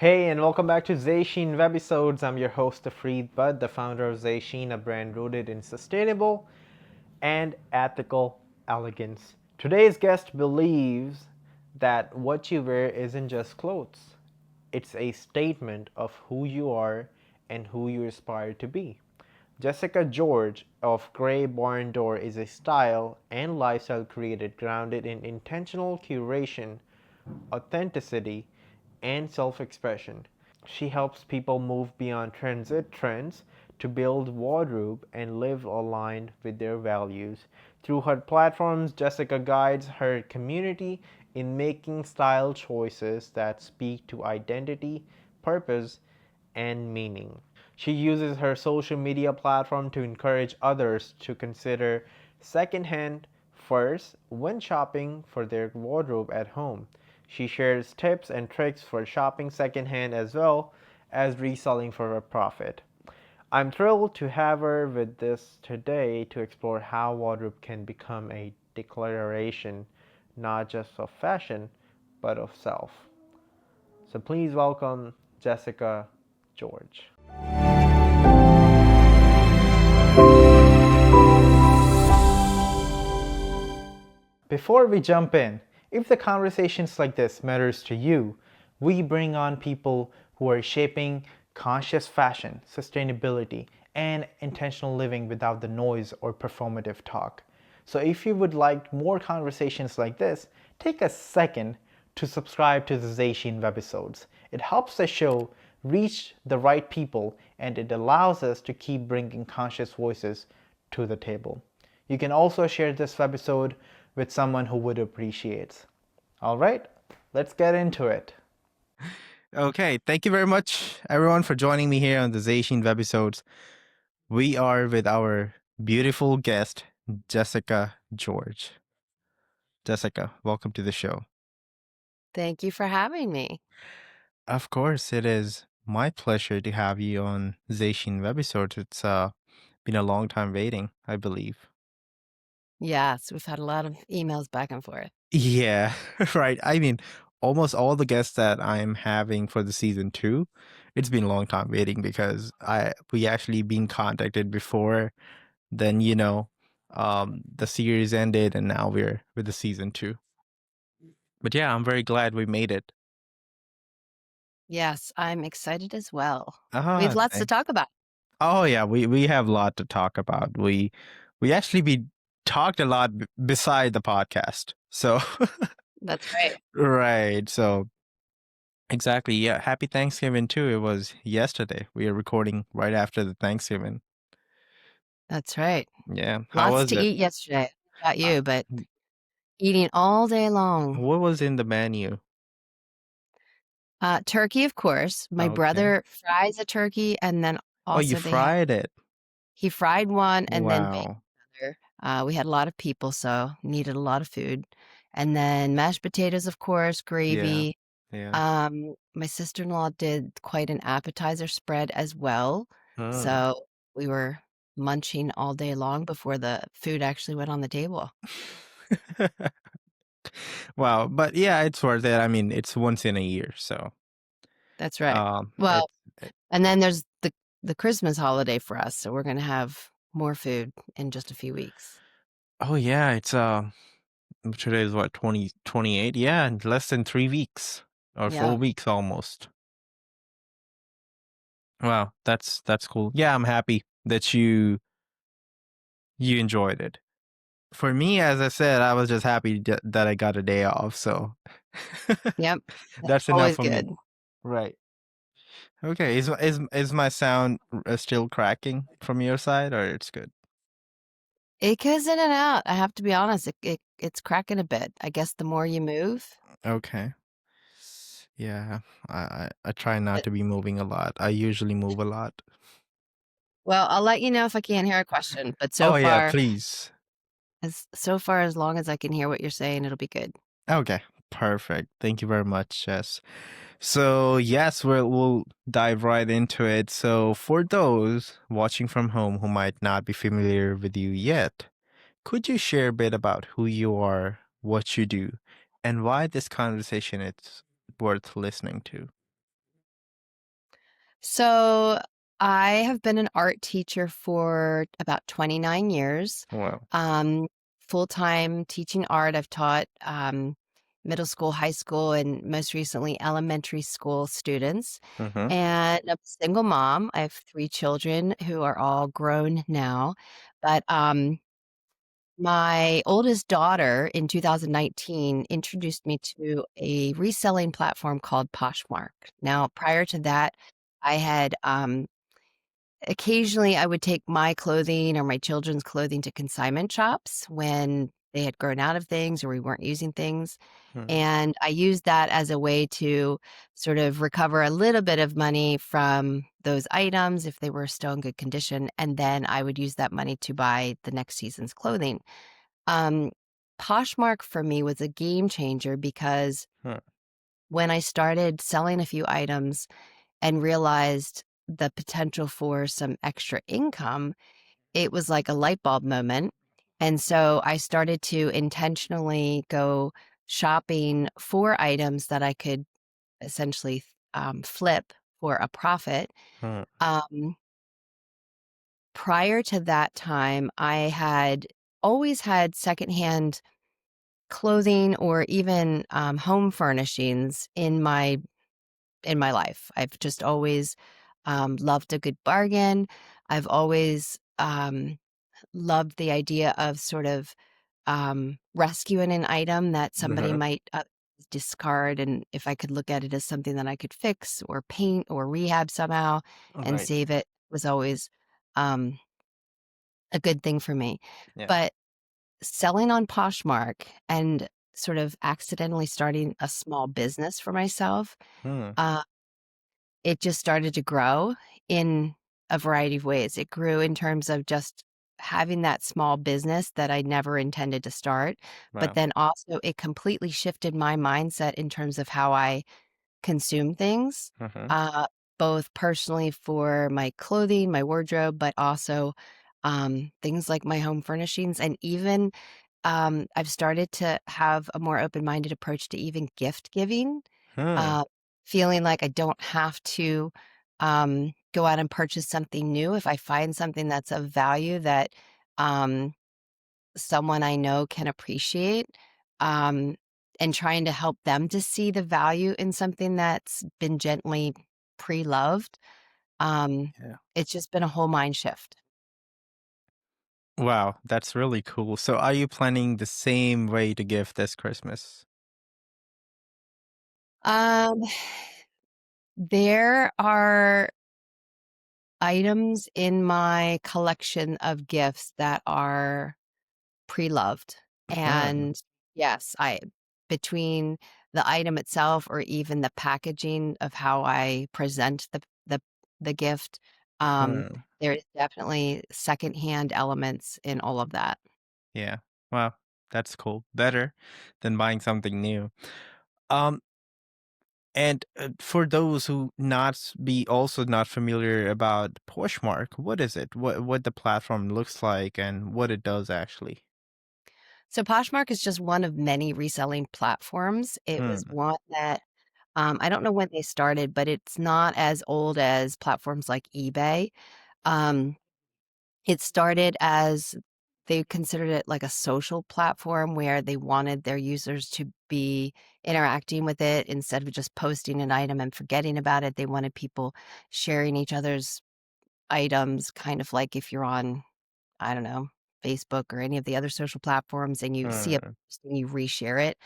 Hey, and welcome back to ZÁY SHEEN Webisodes. I'm your host, Afreed Budd, the founder of ZÁY SHEEN, a brand rooted in sustainable and ethical elegance. Today's guest believes that what you wear isn't just clothes, it's a statement of who you are and who you aspire to be. Jessica Georg of Grey Barn Door is a style and lifestyle created grounded in intentional curation, authenticity, and self expression. She helps people move beyond transit trends to build wardrobe and live aligned with their values. Through her platforms, Jessica guides her community in making style choices that speak to identity, purpose, and meaning. She uses her social media platform to encourage others to consider secondhand first when shopping for their wardrobe at home. She shares tips and tricks for shopping secondhand as well as reselling for a profit. I'm thrilled to have her with us today to explore how wardrobe can become a declaration not just of fashion but of self. So please welcome Jessica Georg. Before we jump in, if the conversations like this matters to you, we bring on people who are shaping conscious fashion, sustainability, and intentional living without the noise or performative talk. So if you would like more conversations like this, take a second to subscribe to the ZÁY SHEEN Webisodes. It helps the show reach the right people and it allows us to keep bringing conscious voices to the table. You can also share this webisode with someone who would appreciate. All right, let's get into it. Okay, thank you very much, everyone, for joining me here on the ZÁY SHEEN Webisodes. We are with our beautiful guest, Jessica Georg. Jessica, welcome to the show. Thank you for having me. Of course, it is my pleasure to have you on ZÁY SHEEN Webisodes. It's been a long time waiting, I believe. Yes, we've had a lot of emails back and forth. Yeah, right. I mean, almost all the guests that I'm having for the season 2, it's been a long time waiting because we actually been contacted before. Then, the series ended and now we're with the season 2. But yeah, I'm very glad we made it. Yes, I'm excited as well. We have Ah, lots to thank talk about. Oh yeah, we have a lot to talk about. We actually be talked a lot beside the podcast. So That's right. right. So exactly. Yeah, happy Thanksgiving too. It was yesterday. We are recording right after the Thanksgiving. That's right. Yeah. How Lots was to it? eat yesterday. About Uh, you, but eating all day long. what was in the menu? Turkey, of course. My Okay. brother fries a turkey, and then Oh, you also fried it. he fried one and then baked Wow. another. We had a lot of people, so needed a lot of food. And then mashed potatoes, of course, Yeah. gravy. Yeah. My sister-in-law did quite an appetizer spread as well, Oh. so we were munching all day long before the food actually went on the table. Wow, but yeah, it's worth it. I mean, it's once in a year, so That's right. it's Well, and then there's the Christmas holiday for us, so we're gonna have more food in just a few weeks. oh yeah, it's today is what 2028? Yeah, in less than 3 weeks or Yeah, 4 weeks almost. Wow, that's cool. Yeah, I'm happy that you enjoyed it. For me, as I said, I was just happy that I got a day off, so yep, that's that's enough always for me. good. Right. Okay, is my sound still cracking from your side or it's good? It goes in and out, I have to be honest, it's cracking a bit. I guess the more you move, Okay. Yeah, I try not but to be moving a lot. I usually move a lot. well, I'll let you know if I can't hear a question, but Oh yeah, please. as long as I can hear what you're saying, it'll be good. Okay, perfect. Thank you very much, Jess. So yes, we'll dive right into it. So for those watching from home who might not be familiar with you yet, could you share a bit about who you are, what you do, and why this conversation is worth listening to? So I have been an art teacher for about 29 years. Wow. Um, Full-time teaching art. I've taught middle school, high school, and most recently elementary school students. Mm-hmm. And I'm a single mom. I have 3 children who are all grown now. But my oldest daughter in 2019 introduced me to a reselling platform called Poshmark. Now, prior to that, I had occasionally I would take my clothing or my children's clothing to consignment shops when they had grown out of things or we weren't using things. Hmm. And I used that as a way to sort of recover a little bit of money from those items if they were still in good condition. And then I would use that money to buy the next season's clothing. Um, Poshmark for me was a game changer because Hmm. when I started selling a few items and realized the potential for some extra income, it was like a light bulb moment. And so I started to intentionally go shopping for items that I could essentially flip for a profit. Hmm. Um, Prior to that time, I had always had secondhand clothing or even home furnishings in my life. I've just always loved a good bargain. I've always loved the idea of sort of rescuing an item that somebody Uh-huh. might discard, and if I could look at it as something that I could fix or paint or rehab somehow All and right. save it was always um, a good thing for me. Yeah. But selling on Poshmark and sort of accidentally starting a small business for myself, Hmm. uh, it just started to grow in a variety of ways. It grew in terms of just having that small business that I never intended to start, but Wow. then also it completely shifted my mindset in terms of how I consume things, Uh-huh. uh, both personally for my clothing, my wardrobe, but also things like my home furnishings. And even I've started to have a more open-minded approach to even gift giving, Hmm. uh, feeling like I don't have to go out and purchase something new. If I find something that's of value that um, someone I know can appreciate, um, and trying to help them to see the value in something that's been gently pre-loved. Yeah. It's just been a whole mind shift. Wow, that's really cool. So are you planning the same way to gift this Christmas? Um, there are items in my collection of gifts that are pre-loved. Hmm. And yes, I between the item itself or even the packaging of how I present the gift, um, Hmm. there's definitely secondhand elements in all of that. Yeah. Wow, that's cool. Better than buying something new. Um, and for those who not be also not familiar about Poshmark, what is it? What the platform looks like and what it does actually? So Poshmark is just one of many reselling platforms. It was Hmm. one that I don't know when they started, but it's not as old as platforms like eBay. Um, It started as they considered it like a social platform where they wanted their users to be interacting with it instead of just posting an item and forgetting about it. They wanted people sharing each other's items, kind of like if you're on, I don't know, Facebook or any of the other social platforms and you see a Hmm. post and you reshare it.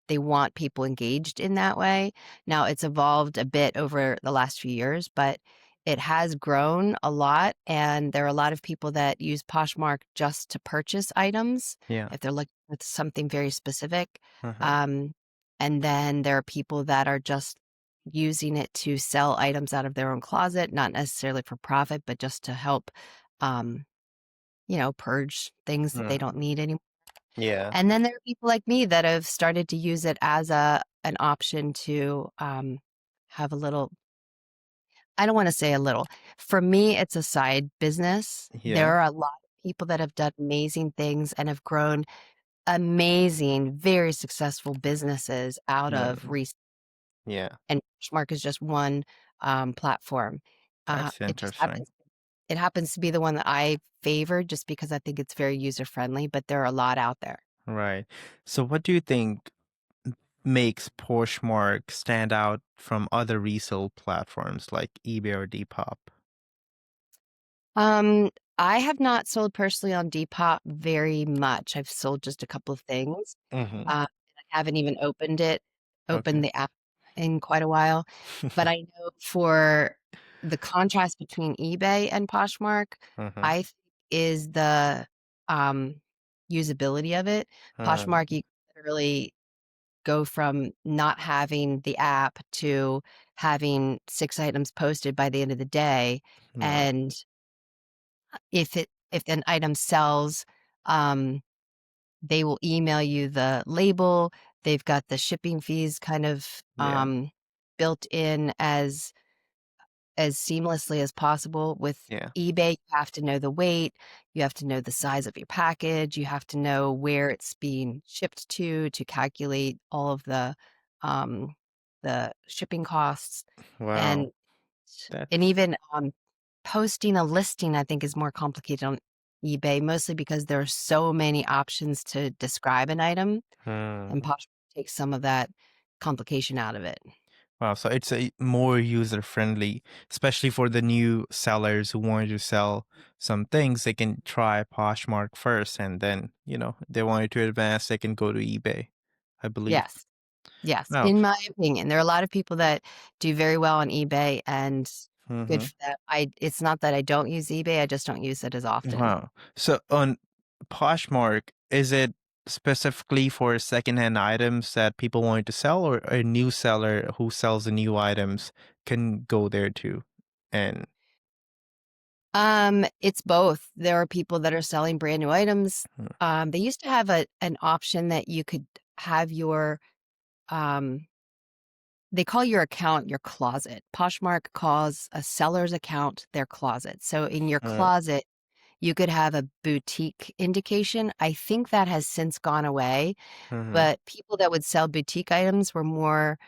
They want people engaged in that way. Now, it's evolved a bit over the last few years, but it has grown a lot, and there are a lot of people that use Poshmark just to purchase items Yeah. if they're looking for something very specific. Uh-huh. Um, and then there are people that are just using it to sell items out of their own closet, not necessarily for profit, but just to help, um, purge things that they Hmm. don't need anymore. Yeah. And then there are people like me that have started to use it as an option to, have a little I don't wanna say a little. For me, it's a side business. There Yeah. are a lot of people that have done amazing things and have grown amazing, very successful businesses out of Hmm. res Yeah. and Poshmark is just one platform. That's It just interesting. happens to be the one that I favored just because I think it's very user friendly, but there are a lot out there. Right. So what do you think makes Poshmark stand out from other resale platforms like eBay or Depop? Um, I have not sold personally on Depop very much. I've sold just a couple of things. Mm-hmm. I haven't even opened Okay. the app in quite a while. But I know for the contrast between eBay and Poshmark, Mm-hmm. I think is the usability of it. Poshmark, you literally go from not having the app to having 6 items posted by the end of the day. Wow. And if an item sells, um, they will email you the label. They've got the shipping fees kind of Yeah. built in as seamlessly as possible. With Yeah. eBay, you have to know the weight, you have to know the size of your package, you have to know where it's being shipped to calculate all of the shipping costs. Wow. And That's even posting a listing, I think, is more complicated on eBay, mostly because there are so many options to describe an item, and hmm. Poshmark takes some of that complication out of it. Wow. So it's a more user friendly, especially for the new sellers who want to sell some things. They can try Poshmark first, and then they wanted to advance. They can go to eBay, I believe. Yes. Yes, Wow. in my opinion. There are a lot of people that do very well on eBay, and good Mm-hmm. for them. It's not that I don't use eBay, I just don't use it as often. Wow. So on Poshmark, is it specifically for secondhand items that people want to sell, or a new seller who sells the new items can go there too? And It's both. There are people that are selling brand new items. mm, They used to have an option that you could have your um they call your account your closet. Poshmark calls a seller's account their closet. So in your uh, closet, you could have a boutique indication. I think that has since gone away, mhm, but people that would sell boutique items were more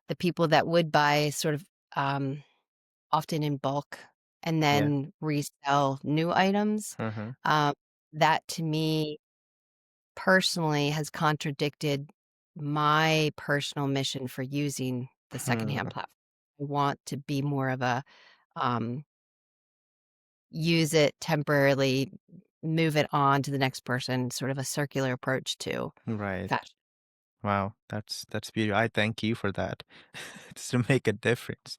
the people that would buy sort of um, often in bulk and yeah, then resell new items. mhm, Um, that to me personally has contradicted my personal mission for using the secondhand mhm, platform. I want to be more of a um, use it temporarily, move it on to the next person, sort of a circular approach to right. fashion. Wow, that's beautiful. I thank you for that. It's to make a difference.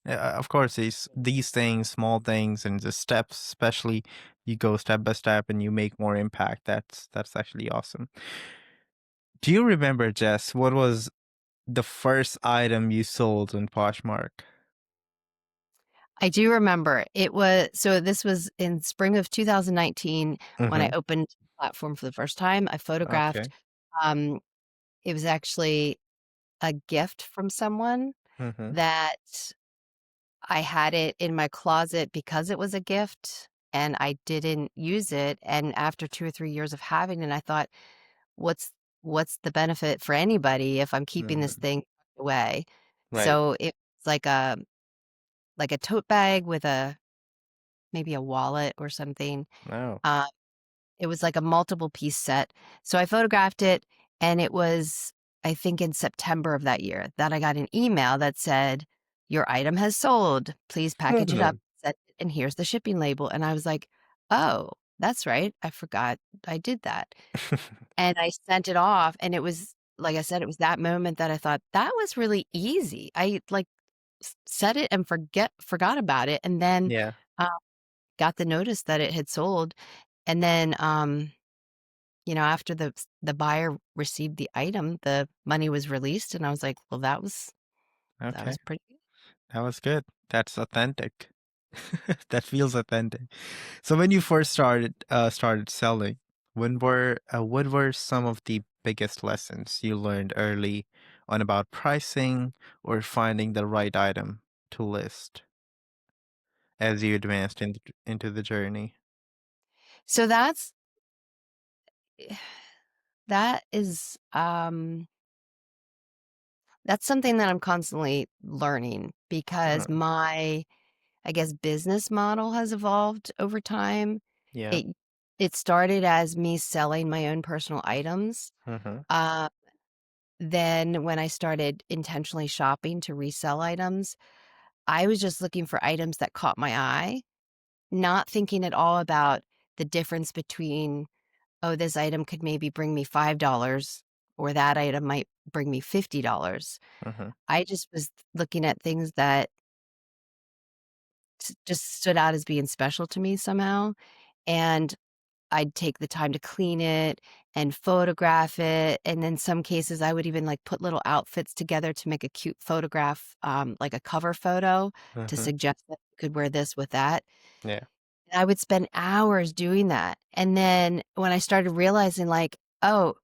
Of course, these things, small things, and the steps, especially you go step by step and you make more impact. That's actually awesome. Do you remember, Jess, what was the first item you sold on Poshmark? I do remember this was in spring of 2019 when I Mm-hmm. opened the platform for the first time. I photographed, Okay. um, it was actually a gift from someone Mm-hmm. that I had it in my closet because it was a gift and I didn't use it. And after 2 or 3 years of having it, I thought, what's what's the benefit for anybody if I'm keeping this Mm-hmm. thing away? Right. So it's like a tote bag with maybe a wallet or something. Oh. Uh, it was like a multiple piece set. So I photographed it, and it was, I think, in September of that year that I got an email that said, "Your item has sold. Please package it up, and here's the shipping label." And I was like, "Oh, that's right. I forgot I did that." And I sent it off, and it was, like I said, it was that moment that I thought, "That was really easy." I, like, set it and forgot about it, and then, Yeah. uh, got the notice that it had sold, and then, after the buyer received the item, the money was released, and I was like, "Well, that Okay. was pretty good." That was good. That's authentic. That feels authentic. So when you first started selling, what were some of the biggest lessons you learned early on about pricing or finding the right item to list as you advanced into the journey? So that is, that's something that I'm constantly learning. because Mm. my, I guess, business model has evolved over time. Yeah. It it started as me selling my own personal items. Mm-hmm. Uh, then when I started intentionally shopping to resell items, I was just looking for items that caught my eye, not thinking at all about the difference between, oh, this item could maybe bring me $5 or that item might bring me $50. Mm-hmm. I just was looking at things that just stood out as being special to me somehow. And I'd take the time to clean it and photograph it. And in some cases, I would even like put little outfits together to make a cute photograph, like a cover photo to Mm-hmm. suggest that you could wear this with that. Yeah. And I would spend hours doing that. And then when I started realizing, like, oh,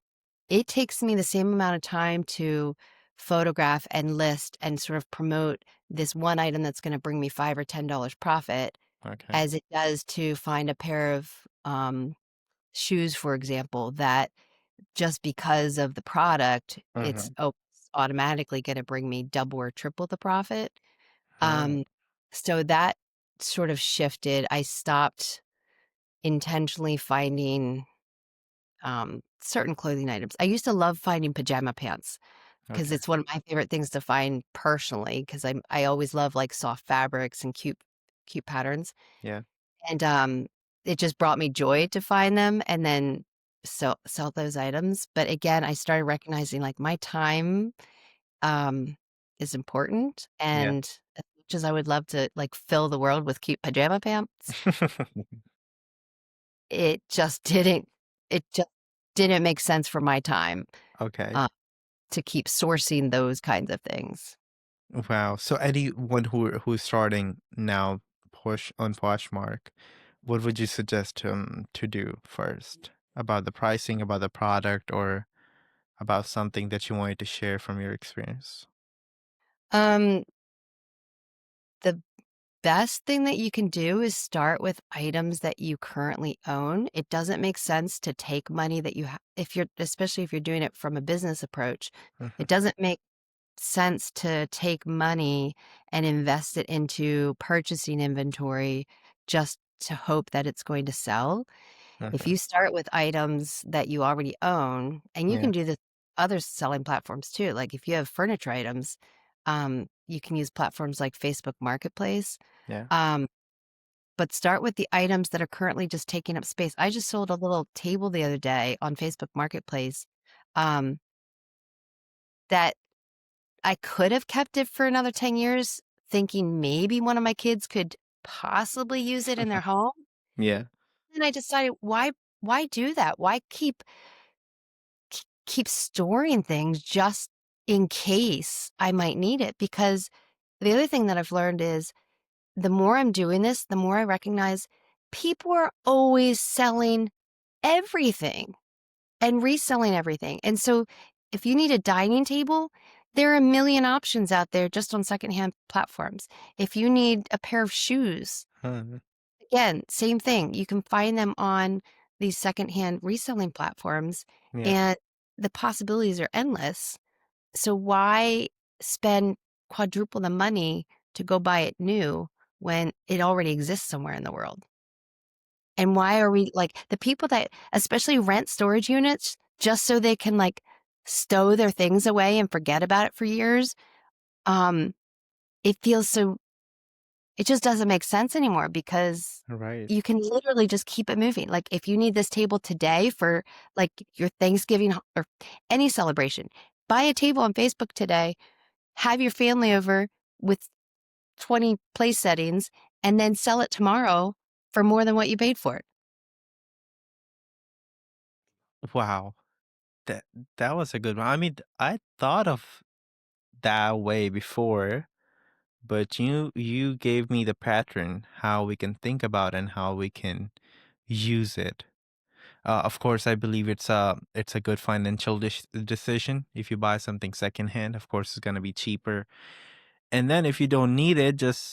it takes me the same amount of time to photograph and list and sort of promote this one item that's going to bring me $5 or $10 profit Okay. as it does to find a pair of shoes, for example, that just because of the product, it's Mm-hmm. automatically going to bring me double or triple the profit. Mm. Um, so that sort of shifted. I stopped intentionally finding certain clothing items. I used to love finding pajama pants because Okay. it's one of my favorite things to find personally. Because I always love like soft fabrics and cute patterns, Yeah. and it just brought me joy to find them and then sell those items. But again, I started recognizing like my time um is important, Yeah. and as much as I would love to like fill the world with cute pajama pants, it just didn't it just didn't make sense for my time Okay. uh, to keep sourcing those kinds of things. Wow. So anyone who's starting now push on Poshmark, what would you suggest to do first about the pricing, about the product, or about something that you wanted to share from your experience? Um, the best thing that you can do is start with items that you currently own. It doesn't make sense to take money that if you're, especially if you're doing it from a business approach, Mm-hmm. it doesn't make sense to take money and invest it into purchasing inventory just to hope that it's going to sell. If Mm-hmm. you start with items that you already own, and you Yeah. can do this other selling platforms too, like if you have furniture items, you can use platforms like Facebook Marketplace. Yeah. Um, but start with the items that are currently just taking up space. I just sold a little table the other day on Facebook Marketplace um, that I could have kept it for another 10 years, thinking maybe one of my kids could possibly use it in their home. Yeah. And I decided, why do that? Why keep storing things just in case I might need it? Because the other thing that I've learned is the more I'm doing this, the more I recognize people are always selling everything and reselling everything. And so if you need a dining table, there are a million options out there just on secondhand platforms. If you need a pair of shoes, Mm-hmm. again, same thing. You can find them on these secondhand reselling platforms, Yeah. and the possibilities are endless. So why spend quadruple the money to go buy it new when it already exists somewhere in the world? And why are we like the people that especially rent storage units just so they can like stow their things away and forget about it for years? Um, it feels so, it just doesn't make sense anymore because Right. you can literally just keep it moving. Like if you need this table today for like your Thanksgiving or any celebration, buy a table on Facebook today, have your family over with 20 place settings, and then sell it tomorrow for more than what you paid for it. Wow. That that was a good one. I mean, I thought of that way before, but you gave me the pattern how we can think about and how we can use it. Of course, I believe it's a good financial decision. If you buy something secondhand, of course, it's gonna be cheaper. And then if you don't need it, just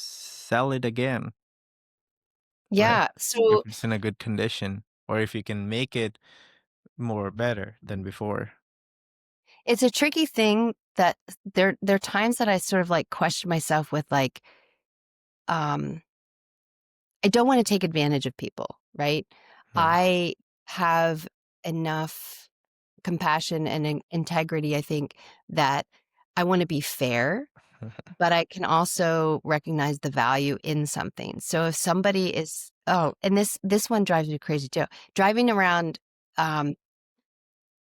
sell it again, right? Yeah. If So it's in a good condition, or if you can make it more better than before. It's a tricky thing that there are times that I sort of like question myself with like, I don't want to take advantage of people, right? Hmm. I have enough compassion and integrity, I think, that I want to be fair, but I can also recognize the value in something. So if somebody is, oh, and this one drives me crazy too. Driving around um,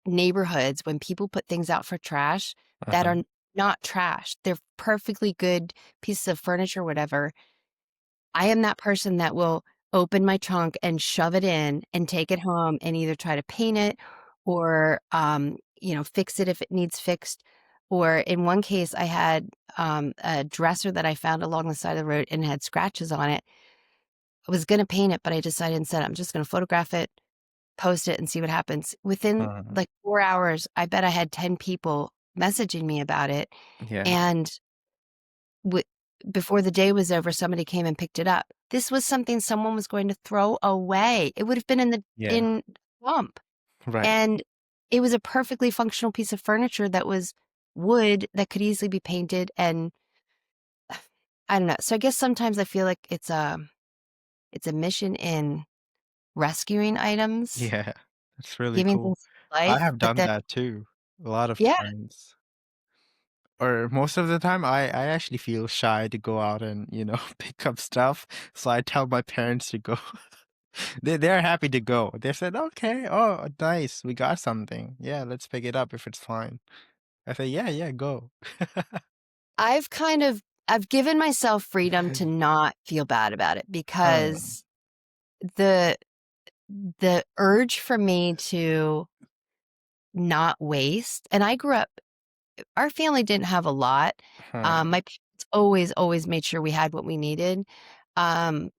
neighborhoods when people put things out for trash that Uh-huh. are not trash, they're perfectly good pieces of furniture, whatever. I am that person that will open my trunk and shove it in and take it home and either try to paint it or, fix it if it needs fixed. Or in one case, I had a dresser that I found along the side of the road and it had scratches on it. I was going to paint it, but I decided instead I'm just going to photograph it, post it, and see what happens. Within Uh-huh. like 4 hours, I bet I had 10 people messaging me about it. Yeah. And w- before the day was over, somebody came and picked it up. This was something someone was going to throw away. It would have been in the Yeah. in dump, Right. and it was a perfectly functional piece of furniture that was wood that could easily be painted. And I don't know. So I guess sometimes I feel like it's a mission in rescuing items, Yeah. That's really giving cool. things I life, have but done then that too a lot of yeah, times. Or most of the time, I actually feel shy to go out and, pick up stuff. So I tell my parents to go. They're happy to go. They said, okay, oh, nice. We got something. Yeah, let's pick it up if it's fine. I say, yeah, yeah, go. I've given myself freedom to not feel bad about it Um, because the the urge for me to not waste, and I grew up, our family didn't have a lot. hmm, My parents always made sure we had what we needed. Um,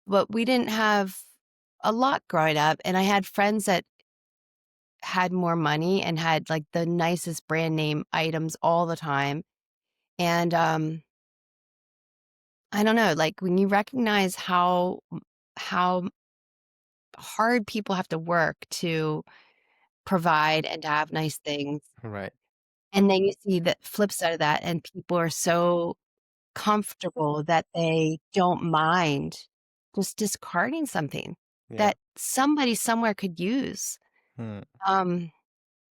but we didn't have a lot growing up. And I had friends that had more money and had like the nicest brand name items all the time. And I don't know, like when you recognize how hard people have to work to provide and to have nice things. right. And then you see the flip side of that, and people are so comfortable that they don't mind just discarding something Yeah. that somebody somewhere could use. Hmm. Um,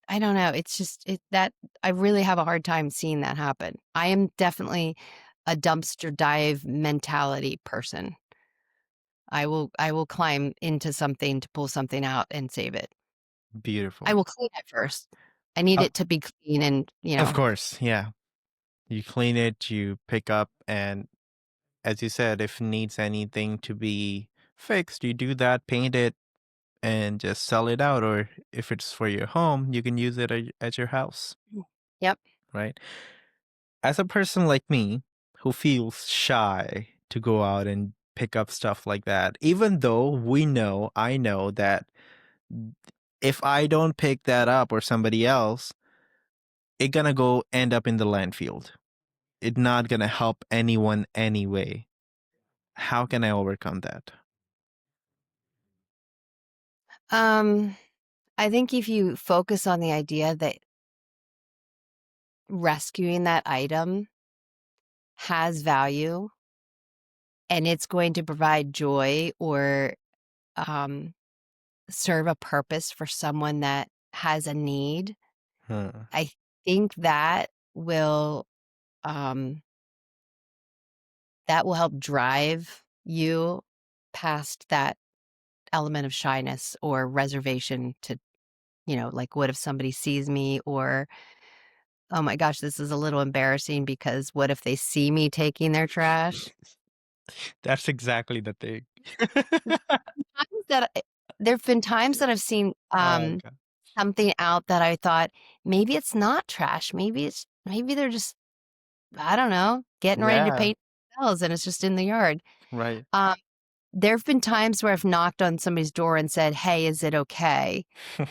I don't know. It's just that I really have a hard time seeing that happen. I am definitely a dumpster dive mentality person. I will climb into something to pull something out and save it. I Beautiful. will clean it first. I need Of, it to be clean and, of course, yeah. You clean it, you pick up, and as you said, if it needs anything to be fixed, you do that, paint it, and just sell it out. Or if it's for your home, you can use it at your house, yep. right? As a person like me who feels shy to go out and pick up stuff like that, even though I know that if I don't pick that up or somebody else, it gonna go end up in the landfill. It not gonna help anyone anyway. How can I overcome that? Um, I think if you focus on the idea that rescuing that item has value and it's going to provide joy or um, serve a purpose for someone that has a need, Huh. I think um, that will help drive you past that element of shyness or reservation to, like, what if somebody sees me? Or, oh my gosh, this is a little embarrassing because what if they see me taking their trash? That's exactly the thing. Times that There've been times that I've seen Oh god. something out that I thought maybe it's not trash. Maybe they're just, I don't know, getting ready to Yeah, paint themselves and it's just in the yard. right. Um, there've been times where I've knocked on somebody's door and said, "Hey, is it okay?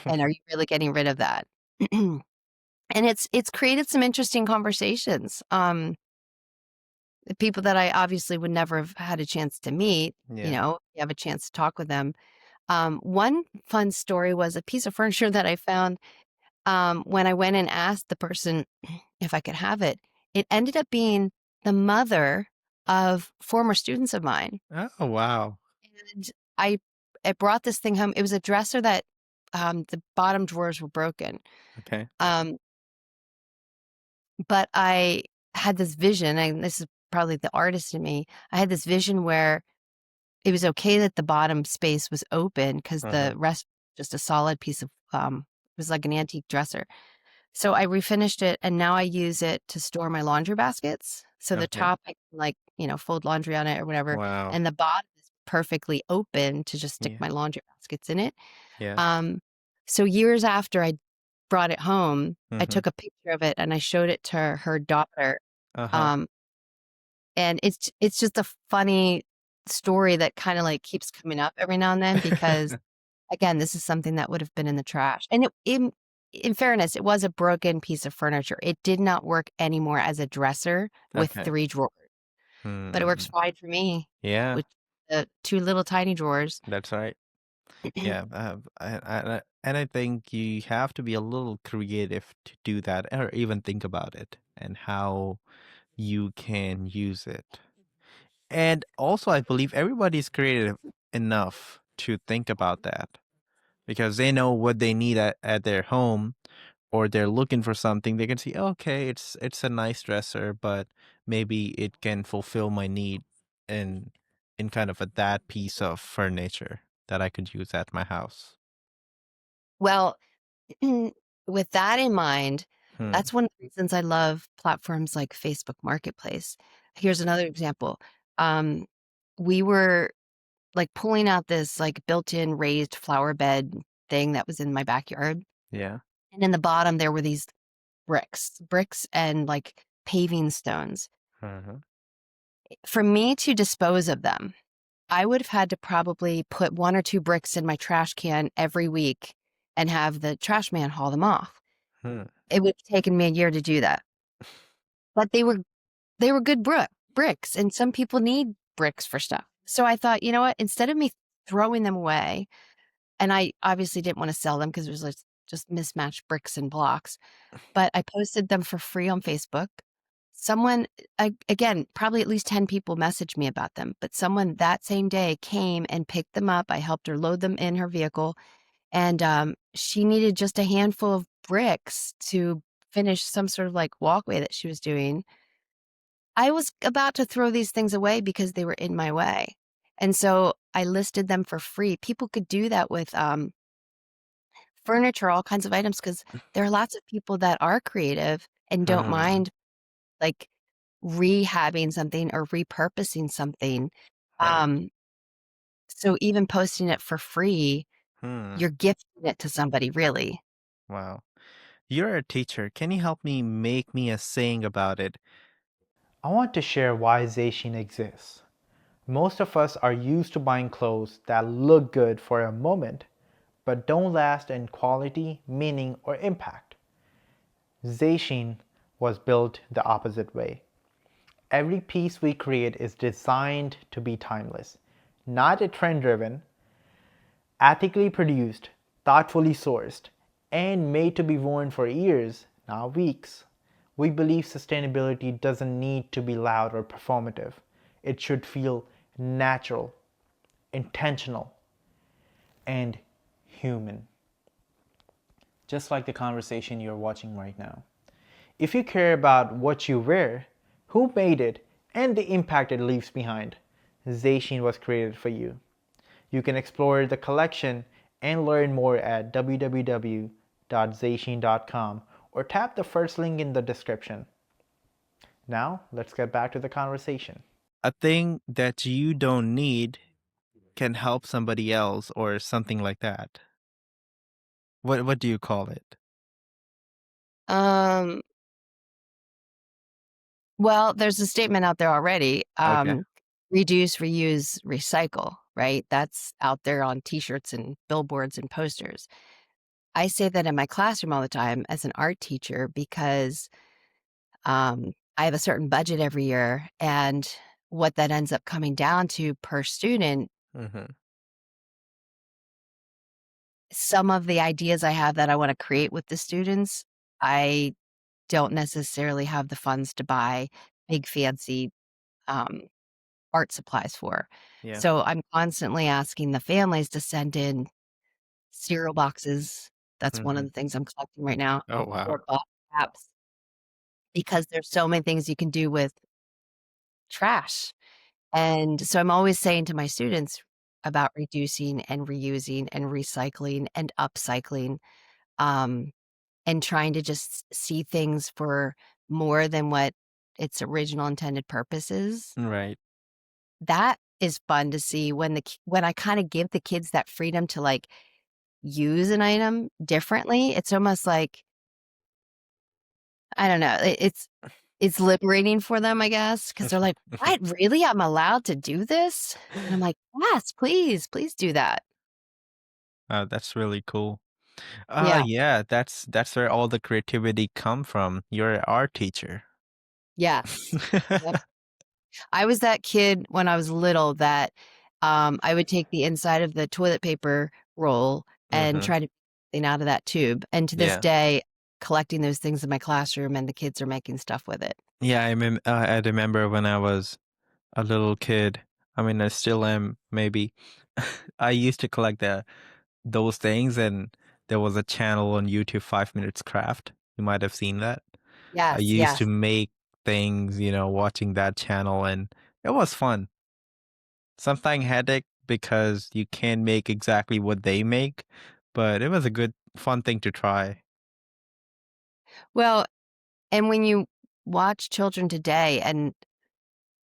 And are you really getting rid of that?" And it's created some interesting conversations. The people that I obviously would never have had a chance to meet, Yeah. you have a chance to talk with them. One fun story was a piece of furniture that I found. when I went and asked the person if I could have it, it ended up being the mother of former students of mine. Oh, wow. And I brought this thing home. It was a dresser that the bottom drawers were broken. Okay. Um, but I had this vision, and this is probably the artist in me. I had this vision where it was okay that the bottom space was open because the rest just a solid piece of it was like an antique dresser. So I refinished it, and now I use it to store my laundry baskets. So the Okay. top, I can fold laundry on it or whatever, Wow. and the bottom is perfectly open to just stick Yeah. my laundry baskets in it. Yeah. Um, so years after I brought it home, I Mm-hmm. took a picture of it and I showed it to her daughter. Uh-huh. Um, and it's just a funny story that kind of like keeps coming up every now and then because again, this is something that would have been in the trash. And in fairness, it was a broken piece of furniture. It did not work anymore as a dresser with Okay. 3 drawers, but it works Hmm. fine for me Yeah, with the 2 little tiny drawers. that's right. Yeah, and I think you have to be a little creative to do that, or even think about it and how you can use it. And also, I believe everybody's creative enough to think about that because they know what they need at their home, or they're looking for something. They can see, okay, it's a nice dresser, but maybe it can fulfill my need in in kind of that piece of furniture that I could use at my house. Well, with that in mind, Hmm. that's one of the reasons I love platforms like Facebook Marketplace. Here's another example. Um, we were like pulling out this like built-in raised flower bed thing that was in my backyard. Yeah. And in the bottom, there were these bricks and like paving stones. Uh-huh. For me to dispose of them, I would have had to probably put 1 or 2 bricks in my trash can every week and have the trash man haul them off. Hmm. It would have taken me a year to do that. But they were good bricks, and some people need bricks for stuff. So I thought, you know what? Instead of me throwing them away, and I obviously didn't want to sell them because it was like just mismatched bricks and blocks, but I posted them for free on Facebook. Someone, again, probably at least 10 people messaged me about them, but someone that same day came and picked them up. I helped her load them in her vehicle, and she needed just a handful of bricks to finish some sort of like walkway that she was doing. I was about to throw these things away because they were in my way. And so I listed them for free. People could do that with furniture, all kinds of items, because there are lots of people that are creative and don't Hmm. mind like rehabbing something or repurposing something. Right. Um, so even posting it for free, Hmm. you're gifting it to somebody, really. Wow. You're a teacher. Can you help me make me a saying about it? I want to share why ZÁY SHEEN exists. Most of us are used to buying clothes that look good for a moment, but don't last in quality, meaning, or impact. ZÁY SHEEN was built the opposite way. Every piece we create is designed to be timeless, not a trend-driven, ethically produced, thoughtfully sourced, and made to be worn for years, not weeks. We believe sustainability doesn't need to be loud or performative. It should feel natural, intentional, and human. Just like the conversation you're watching right now. If you care about what you wear, who made it, and the impact it leaves behind, ZÁY SHEEN was created for you. You can explore the collection and learn more at www.zaysheen.com or tap the first link in the description. Now, let's get back to the conversation. A thing that you don't need can help somebody else, or something like that. What do you call it? Um, well, there's a statement out there already. Okay. Reduce, reuse, recycle, right? That's out there on t-shirts and billboards and posters. I say that in my classroom all the time as an art teacher because I have a certain budget every year, and what that ends up coming down to per student Mm-hmm. some of the ideas I have that I want to create with the students, I don't necessarily have the funds to buy big fancy um, art supplies for. Yeah. So I'm constantly asking the families to send in cereal boxes. That's one of Hmm. the things I'm collecting right now, Oh wow. or box wraps, because there's so many things you can do with trash. And so I'm always saying to my students about reducing and reusing and recycling and upcycling, um, and trying to just see things for more than what its original intended purpose is. Right. That is fun to see when when I kind of give the kids that freedom to like use an item differently. It's almost like, I don't know, it's liberating for them, I guess, because they're like, "What? Really? I'm allowed to do this?" And I'm like, "Yes, please, please do that." That's really cool. Yeah. Yeah, that's where all the creativity come from. You're an art teacher. Yes. Yep. I was that kid when I was little that, I would take the inside of the toilet paper roll and Hmm. try to make something out of that tube, and to this Yeah. day, collecting those things in my classroom, and the kids are making stuff with it. Yeah, I remember when I was a little kid. I mean, I still am, maybe. I used to collect those things, and there was a channel on YouTube, 5 Minutes Craft. You might have seen that. I Yes, used to yes. make things, watching that channel, and it was fun. Sometimes headache because you can't make exactly what they make, but it was a good, fun thing to try. Well, and when you watch children today, and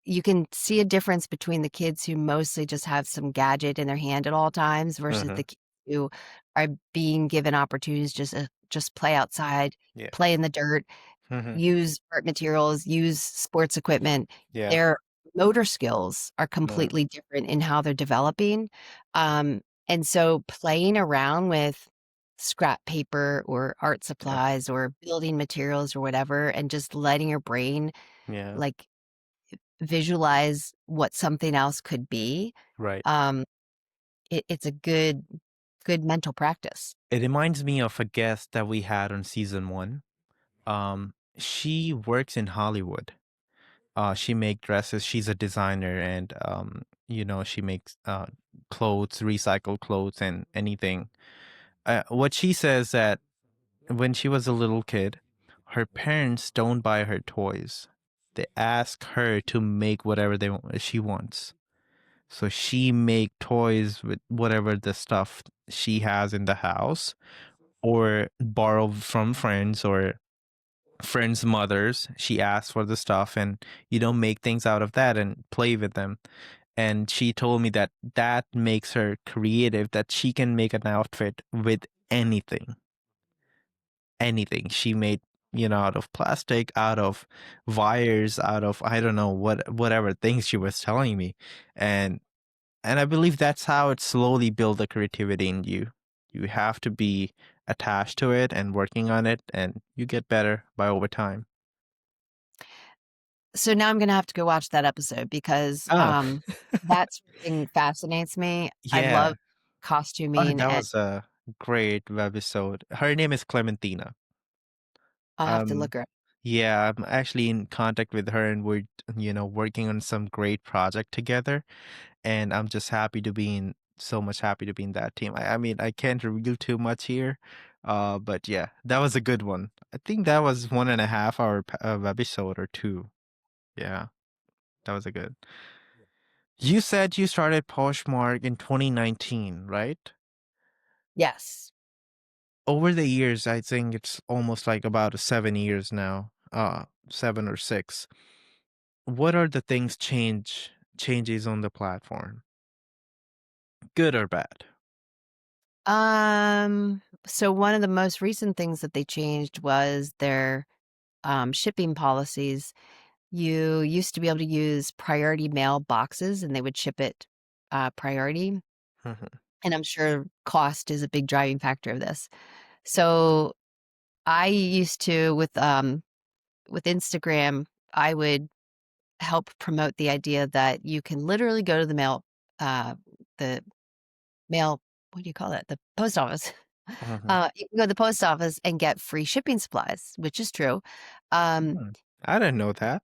you can see a difference between the kids who mostly just have some gadget in their hand at all times versus Hmm. the kids who are being given opportunities just play outside, Yeah. play in the dirt, Hmm. use art materials, use sports equipment. Yeah. Their motor skills are Yeah. completely different in how they're developing. And so playing around with scrap paper or art Yeah. supplies or building materials or whatever, and just letting your brain Yeah. like visualize what something else could be, Right. um, it's a good mental practice. It reminds me of a guest that we had on season one. She works in Hollywood. She make dresses. She's a designer, and she makes clothes, recycled clothes, and anything. What she says that when she was a little kid, her parents don't buy her toys. They ask her to make whatever she wants. So she make toys with whatever the stuff she has in the house, or borrow from friends or friends' mothers. She asks for the stuff, and make things out of that and play with them. And she told me that that makes her creative, that she can make an outfit with anything. Anything. She made, out of plastic, out of wires, out of, I don't know, whatever things she was telling me. And I believe that's how it slowly build the creativity in you. You have to be attached to it and working on it, and you get better by over time. So now I'm gonna have to go watch that episode because, Oh, that sort of thing fascinates me. I yeah. love Oh, costuming, that and was a great episode. Her name is Clementina. I'll have to Um, look her up. yeah, I'm actually in contact with her, and we're, working on some great project together. And I'm just happy to be in, so much happy to be in that team. I mean, I can't reveal too much here, but yeah, that was a good one. I think that was 1.5 hour episode or two. Yeah, that was a good. You said you started Poshmark in 2019, right? Yes. Over the years, I think it's almost like about 7 years now, 7 or 6. What are the things changes on the platform, good or bad? So one of the most recent things that they changed was their, shipping policies. You used to be able to use priority mail boxes, and they would ship it, priority, Mhm. and I'm sure cost is a big driving factor of this. So I used to with Instagram, I would help promote the idea that you can literally go to the mail what do you call it? The post office. Mhm. You can go to the post office and get free shipping supplies, which is true. Um, Hmm. I didn't know that.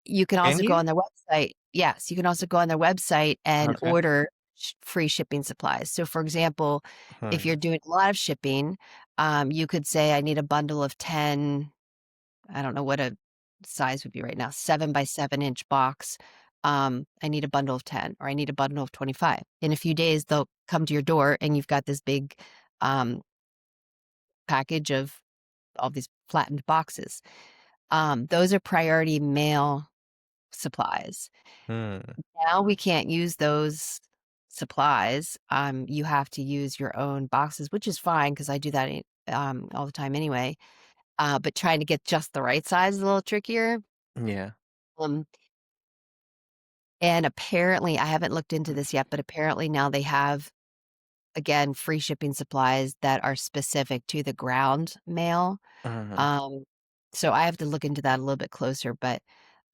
you can Can also go you? on their website. Yes, you can also go on their website and Okay. order free shipping supplies. So, for example, if Hmm. you're doing a lot of shipping, you could say, I need a bundle of 10, I don't know what a size would be right now, 7 by 7 inch box. I need a bundle of 10, or I need a bundle of 25. In a few days, they'll come to your door and you've got this big um, package of all these flattened boxes. Those are priority mail supplies. Hmm. Now we can't use those supplies. You have to use your own boxes, which is fine because I do that all the time anyway. But trying to get just the right size is a little trickier. Yeah. Um, and apparently, I haven't looked into this yet, but apparently now they have, again, free shipping supplies that are specific to the ground mail. Mhm. Um, so I have to look into that a little bit closer, but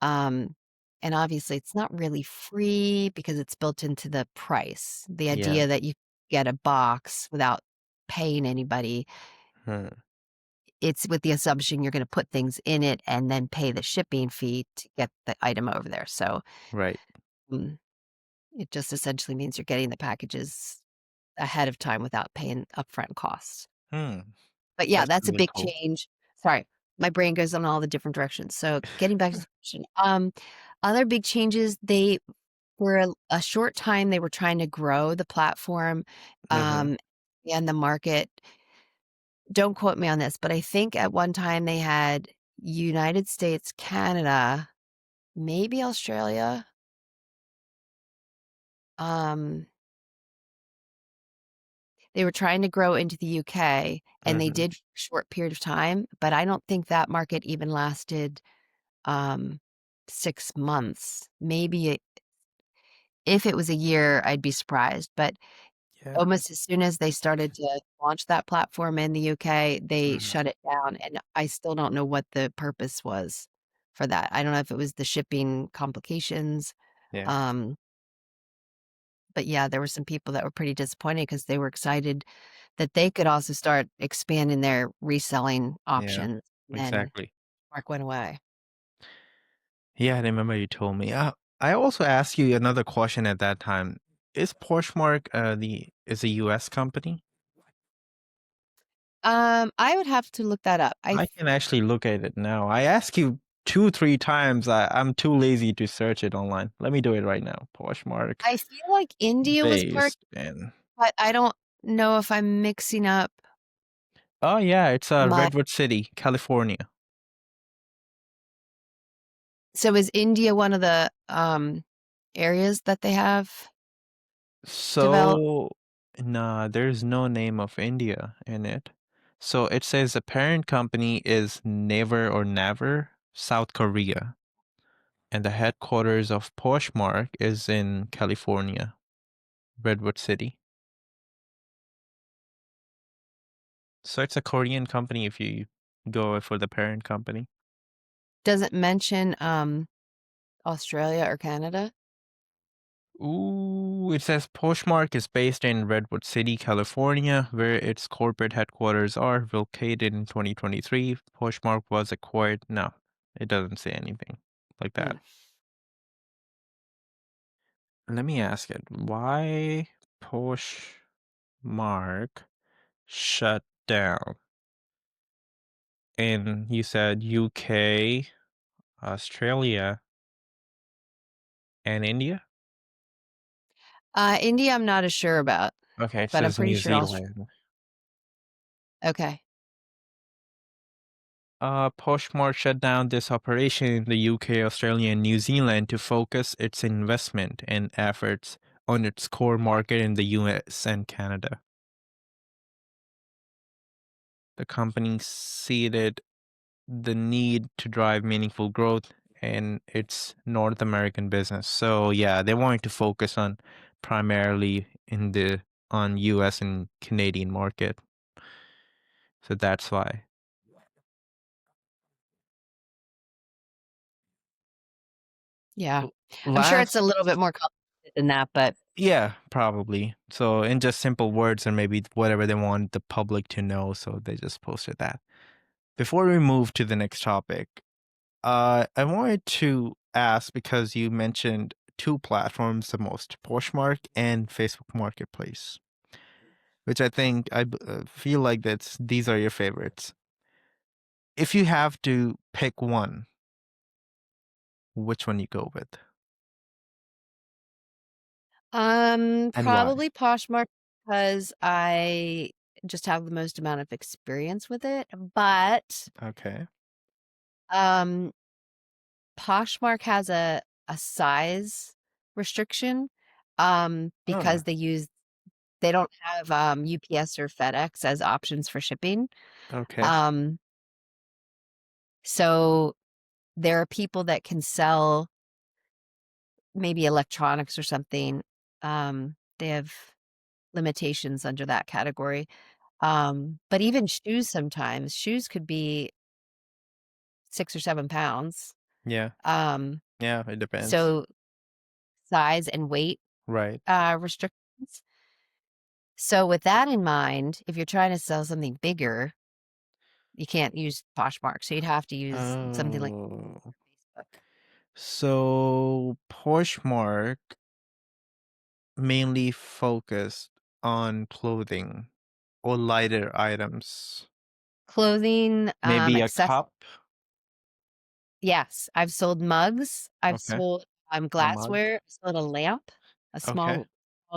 um, and obviously it's not really free because it's built into the price. The Yeah. idea that you get a box without paying anybody, Hmm. it's with the assumption you're going to put things in it and then pay the shipping fee to get the item over there. So Right. mm, it just essentially means you're getting the packages ahead of time without paying upfront costs. Hmm. But yeah, That's that's a really big cool. change. Sorry, my brain goes in all the different directions. So getting back to the question, other big changes, they for a short time they were trying to grow the platform, Mhm. um, and the market. Don't quote me on this, but I think at one time they had United States, Canada, maybe Australia. Um, they were trying to grow into the UK, and they Mhm. did for a short period of time, but I don't think that market even lasted um 6 months. Maybe if it was a year, I'd be surprised, but Yeah. almost as soon as they started to launch that platform in the UK, they Mhm. shut it down, and I still don't know what the purpose was for that. I don't know if it was the shipping complications, Yeah. um, but yeah, there were some people that were pretty disappointed because they were excited that they could also start expanding their reselling Yeah. options, and then Exactly. Mark went away. Yeah, I remember you told me. I also asked you another question at that time. Is Poshmark the is a US company? I would have to look that up. I can actually look at it now. I asked you 2, 3 times. I'm too lazy to search it online. Let me do it right now. Poshmark I feel like India was part, based in. but I don't know if I'm mixing up Oh yeah, it's my. Redwood City, California. So is India one of the areas that they have developed? So, nah, there's no name of India in it. So it says the parent company is Never or Never, South Korea, and the headquarters of Poshmark is in California, Redwood City. So it's a Korean company if you go for the parent company. Doesn't mention Australia or Canada. Ooh, it says Poshmark is based in Redwood City, California, where its corporate headquarters are located in 2023. Poshmark was acquired. No, it doesn't say anything like that. Hmm. Let me ask it. Why Poshmark shut down? And you said UK, Australia, and India? India, I'm not as sure about, Okay, it but I'm says pretty New sure Australia. Zealand. Okay. Poshmark shut down this operation in the UK, Australia, and New Zealand to focus its investment and efforts on its core market in the US and Canada. The company cited the need to drive meaningful growth in its North American business. So yeah, they wanted to focus on primarily in the on US and Canadian market. So that's why. Yeah. L- I'm sure it's Last a little bit more complicated than that, but Yeah, probably. So in just simple words or maybe whatever they want the public to know, so they just posted that. Before we move to the next topic, I wanted to ask because you mentioned two platforms the most, Poshmark and Facebook Marketplace, which I think feel like these are your favorites. If you have to pick one, which one you go with and why? Probably Poshmark because I just have the most amount of experience with it, but Okay. um Poshmark has a size restriction because Ah, they don't have UPS or FedEx as options for shipping. okay. Um so there are people that can sell maybe electronics or something. They have limitations under that category. But even shoes sometimes, shoes could be 6 or 7 pounds. Yeah. Um, Yeah, it depends. so size and weight Right. restrictions. So with that in mind, if you're trying to sell something bigger, you can't use Poshmark. So you'd have to use something like Oh. Facebook. So Poshmark mainly focused on clothing or lighter items. Clothing, Maybe a access. cup. Yes, I've sold mugs. I've Okay. sold A mug. glassware. I sold a lamp, a Okay. small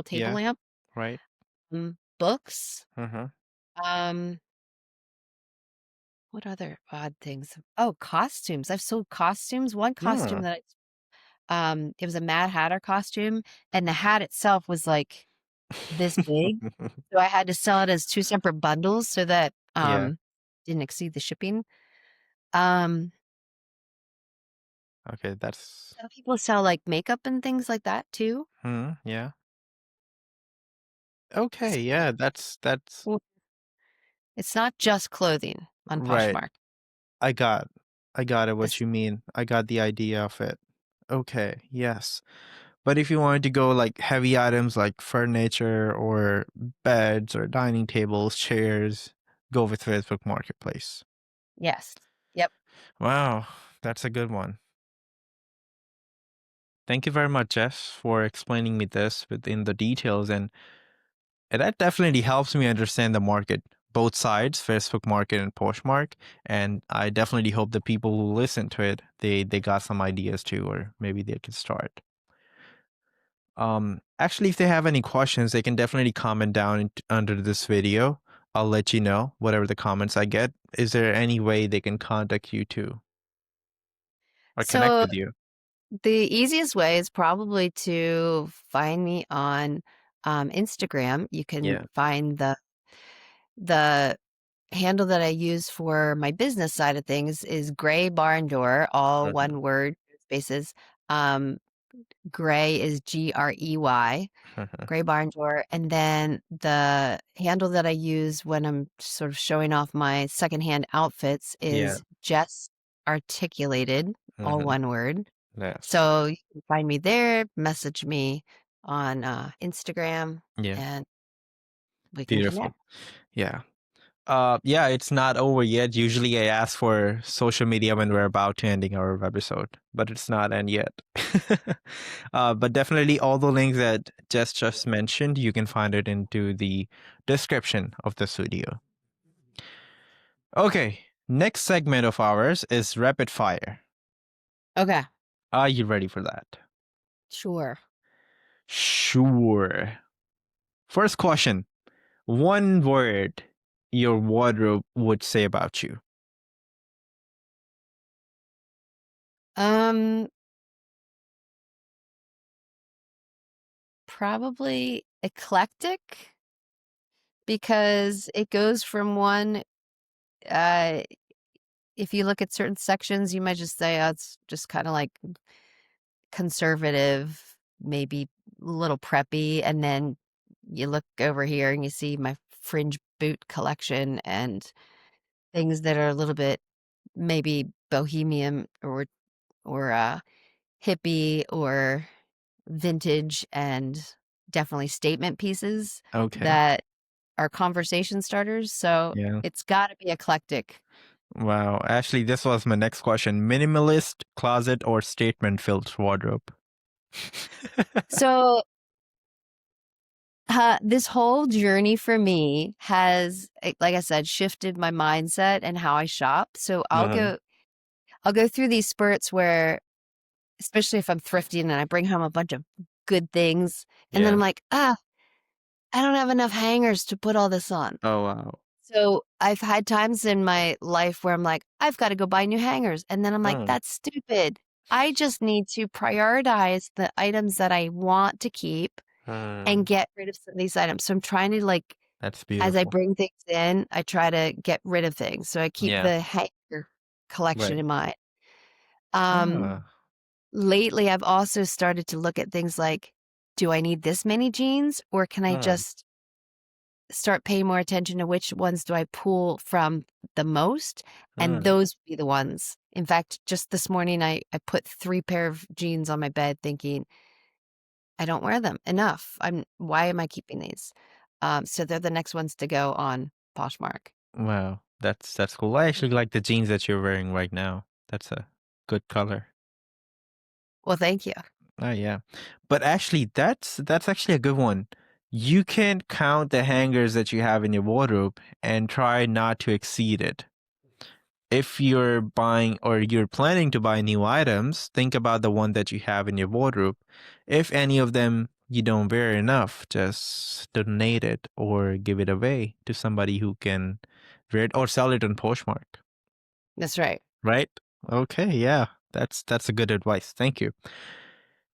table Yeah. lamp. Right. Books. Uh-huh. Um, what other odd things? Oh, costumes. I've sold costumes. One costume Hmm. that it was a Mad Hatter costume, and the hat itself was like this big. So I had to sell it as 2 separate bundles so that Yeah. didn't exceed the shipping. Um, Okay, that's some people sell like makeup and things like that too. yeah. Okay, So yeah, that's well, it's not just clothing on right. Poshmark. I got I got it what This you mean. I got the idea of it. Okay, yes. But if you wanted to go like heavy items like furniture or beds or dining tables, chairs, go with Facebook Marketplace. yes. Yep. Wow, that's a good one. Thank you very much, Jess, for explaining me this within the details and that definitely helps me understand the market, both sides, Facebook market and Poshmark. And I definitely hope the people who listen to it, they got some ideas too, or maybe they can start. Actually, if they have any questions, they can definitely comment down under this video. I'll let you know whatever the comments I get. Is there any way they can contact you too or connect So with you? the easiest way is probably to find me on Instagram. You can Yeah. find the handle that I use for my business side of things is Gray Barn Door, all Mhm. one word, spaces. Um, Gray is Grey, Gray Barn Door. And then the handle that I use when I'm sort of showing off my secondhand outfits Yeah. is Jess Articulated, all Hmm. one word. Yes. So you can find me there, message me on Instagram, Yeah. and we can Beautiful. connect. Yeah. Yeah, it's not over yet. Usually I ask for social media when we're about to ending our episode, but it's not end yet. But definitely all the links that Jess just mentioned, you can find it into the description of this video. Okay, next segment of ours is rapid fire. Okay, Are you ready for that? sure. Sure. First question. One word your wardrobe would say about you. Um, Probably eclectic because it goes from one. Uh, if you look at certain sections, you might just say, "Oh, it's just kind of like conservative, maybe a little preppy," and then you look over here and you see my fringe boot collection and things that are a little bit maybe bohemian or hippie or vintage and definitely statement pieces Okay. that are conversation starters. So Yeah. it's got to be eclectic. Wow. Actually, this was my next question. Minimalist closet or statement-filled wardrobe? So this whole journey for me has, like I said, shifted my mindset and how I shop. So Uh-huh. I'll go through these spurts where, especially if I'm thrifting and I bring home a bunch of good things, and then Yeah. I'm like, I don't have enough hangers to put all this on. Oh, wow. So I've had times in my life where I'm like, I've got to go buy new hangers. And then I'm like, Hmm. that's stupid. I just need to prioritize the items that I want to keep and Hmm. get rid of some of these items. So I'm trying to, like, That's as I beautiful. bring things in, I try to get rid of things. So I keep Yeah. the hanger collection Right. in mind. Um, Ah. Lately, I've also started to look at things like, do I need this many jeans, or can I Hmm. just start paying more attention to which ones do I pull from the most? And Hmm. those would be the ones. In fact, just this morning, I put 3 pair of jeans on my bed thinking, I don't wear them enough. Why am I keeping these? So they're the next ones to go on Poshmark. Wow. That's cool. I actually like the jeans that you're wearing right now. That's a good color. Well, thank you. Oh yeah. But actually that's actually a good one. You can count the hangers that you have in your wardrobe and try not to exceed it. If you're buying or you're planning to buy new items, think about the one that you have in your wardrobe. If any of them you don't wear enough, just donate it or give it away to somebody who can wear it or sell it on Poshmark, That's right. right? Okay, yeah. That's a good advice. Thank you.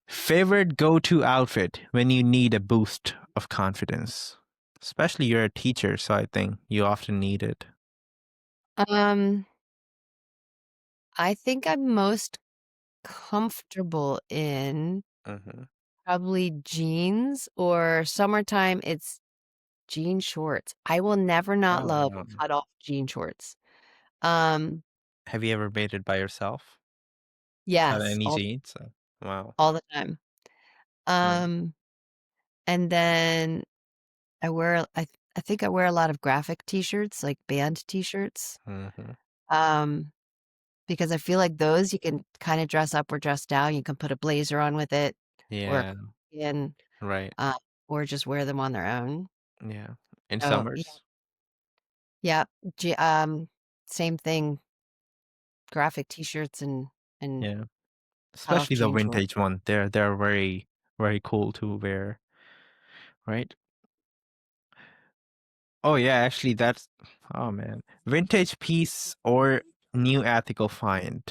Favorite go-to outfit when you need a boost of confidence? Especially you're a teacher, so I think you often need it. Um, I think I'm most comfortable in Mm-hmm. probably jeans, or summertime, it's jean shorts. I will never not Oh, love wow. cut off jean shorts. Um, Have you ever made it by yourself? Cut yes, any jeans? Wow. all the time. Mm, Um, and then I think I wear a lot of graphic t-shirts, like band t-shirts. mhm. Um, because I feel like those you can kind of dress up or dress down. You can put a blazer on with it, or a Yeah, cardigan, right. uh, or just wear them on their own. Yeah. In So yeah, summers? yeah, same thing. Graphic t-shirts and Yeah. cut off Especially the jean shorts. vintage one. They're very, very cool to wear, right? Oh yeah, actually that's oh man. Vintage piece or new ethical find.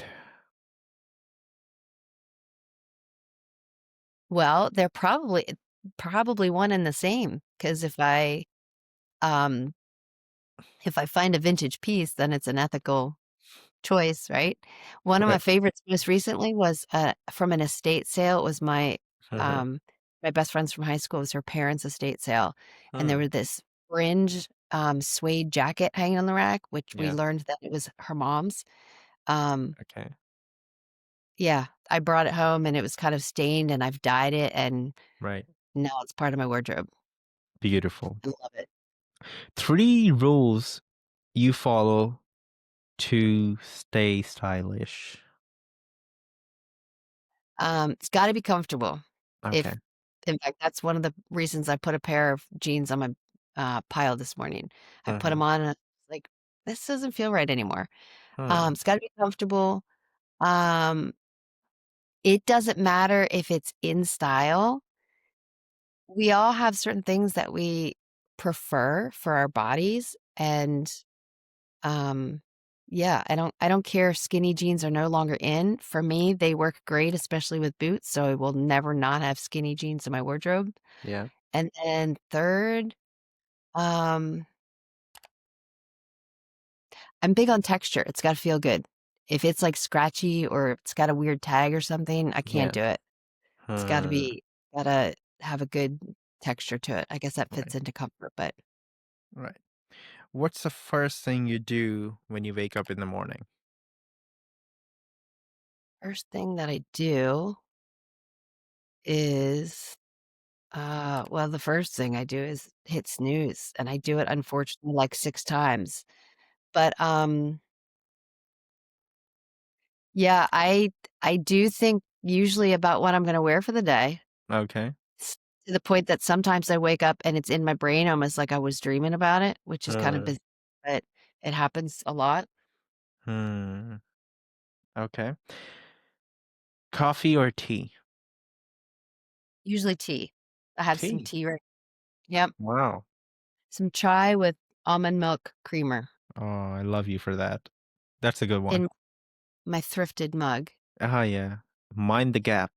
Well, they're probably one and the same. Because um if I find a vintage piece, then it's an ethical choice, right? One of my Right. favorites most recently was, from an estate sale. It was Mhm. um, my best friends from high school. It was her parents' estate sale, and there Hmm. was this fringe, suede jacket hanging on the rack, which we Yeah. learned that it was her mom's. Um, Okay. yeah, I brought it home, and it was kind of stained, and I've dyed it, and Right. now it's part of my wardrobe. Beautiful. I love it. 3 rules you follow to stay stylish. It's gotta be comfortable. Okay. If In fact, that's one of the reasons I put a pair of jeans on my, pile this morning. I put Mhm. them on, and I was like, "This doesn't feel right anymore." Hmm. It's gotta be comfortable. Um, it doesn't matter if it's in style. We all have certain things that we prefer for our bodies, and, um, yeah, I don't care if skinny jeans are no longer in. For me, they work great, especially with boots, so I will never not have skinny jeans in my wardrobe. Yeah. And then 3rd, um, I'm big on texture. It's gotta feel good. If it's, like, scratchy or it's got a weird tag or something, I can't Yeah. do it. It's Hmm. gotta have a good texture to it. I guess that Right. fits into comfort, but Right. What's the first thing you do when you wake up in the morning? first thing that I do is Well, the first thing I do is hit snooze, and I do it unfortunately like 6 times. But, yeah, I do think usually about what I'm gonna wear for the day, Okay. s to the point that sometimes I wake up and it's in my brain almost like I was dreaming about it, which is kind of Uh, biz but it happens a lot. hmm. Okay. Coffee or tea? Usually tea. I have some Tea. tea right. Yep, Wow. some chai with almond milk creamer Oh, I love you for that. That's a good one. in my thrifted mug. Ah, yeah. Mind the gap.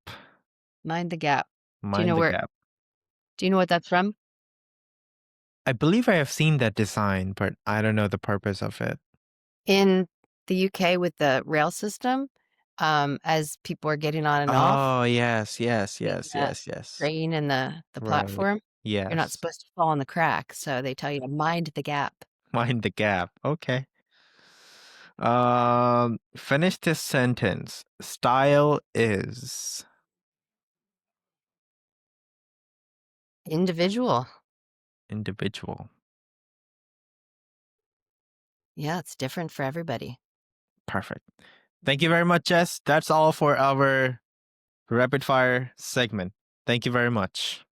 Mind the gap. Do you know Mind the where gap. do you know what that's from? I believe I have seen that design, but I don't know the purpose of it. In the UK with the rail system, as people are getting on and off, Oh, yes, yes, between yes, the yes, yes. train and the Right. platform, you're not Yes. supposed to fall in the crack, so they tell you to mind the gap. Mind the gap. Okay. Finish this sentence. Style is Individual. individual. Yeah, it's different for everybody. Perfect. Thank you very much, Jess. That's all for our rapid fire segment. Thank you very much.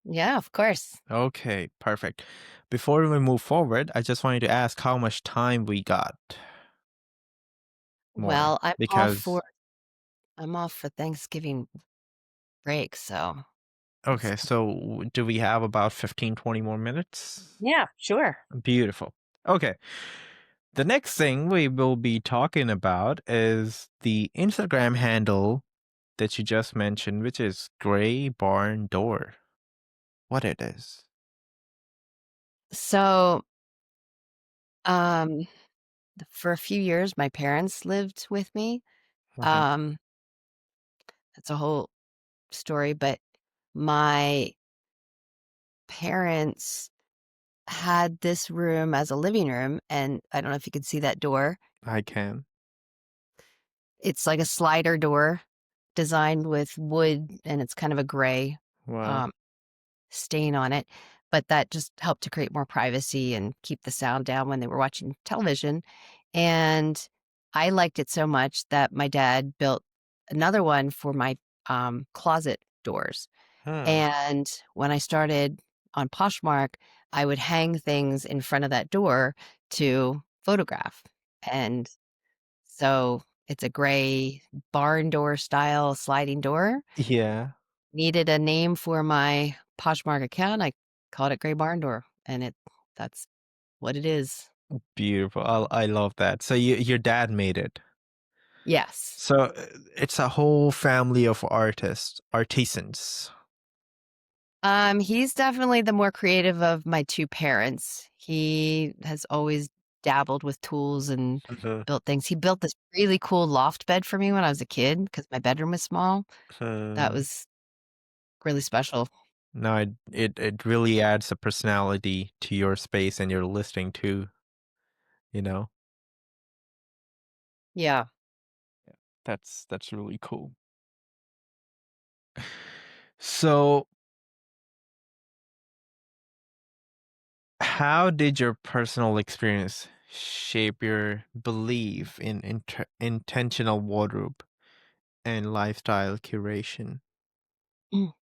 Yeah, of course. Okay, perfect. Before we move forward, I just wanted to ask how much time we got more Well, because I'm off for Thanksgiving break, so it's okay, so do we have about 15, 20 more minutes? yeah, sure. Beautiful. Okay. The next thing we will be talking about is the Instagram handle that you just mentioned, which is Gray Barn Door. What it is. So, um, for a few years, my parents lived with me. Mhm. Um, that's a whole story, but my parents had this room as a living room, and I don't know if you can see that door. I can. It's like a slider door designed with wood, and it's kind of a gray Wow. um, stain on it. But that just helped to create more privacy and keep the sound down when they were watching television. And I liked it so much that my dad built another one for my closet doors. Hmm. And when I started on Poshmark, I would hang things in front of that door to photograph. And so it's a gray barn door style sliding door. Yeah. Needed a name for my Poshmark account. I called it Gray Barn Door, and that's what it is. Beautiful. I love that. So your dad made it. Yes. So it's a whole family of artists, artisans. He's definitely the more creative of my two parents. He has always dabbled with tools and Mhm. built things. He built this really cool loft bed for me when I was a kid because my bedroom was small. That Hmm. was really special. No, it really adds a personality to your space and your listing too, you know? Yeah. That's really cool. So, how did your personal experience shape your belief in intentional wardrobe and lifestyle curation? Mm.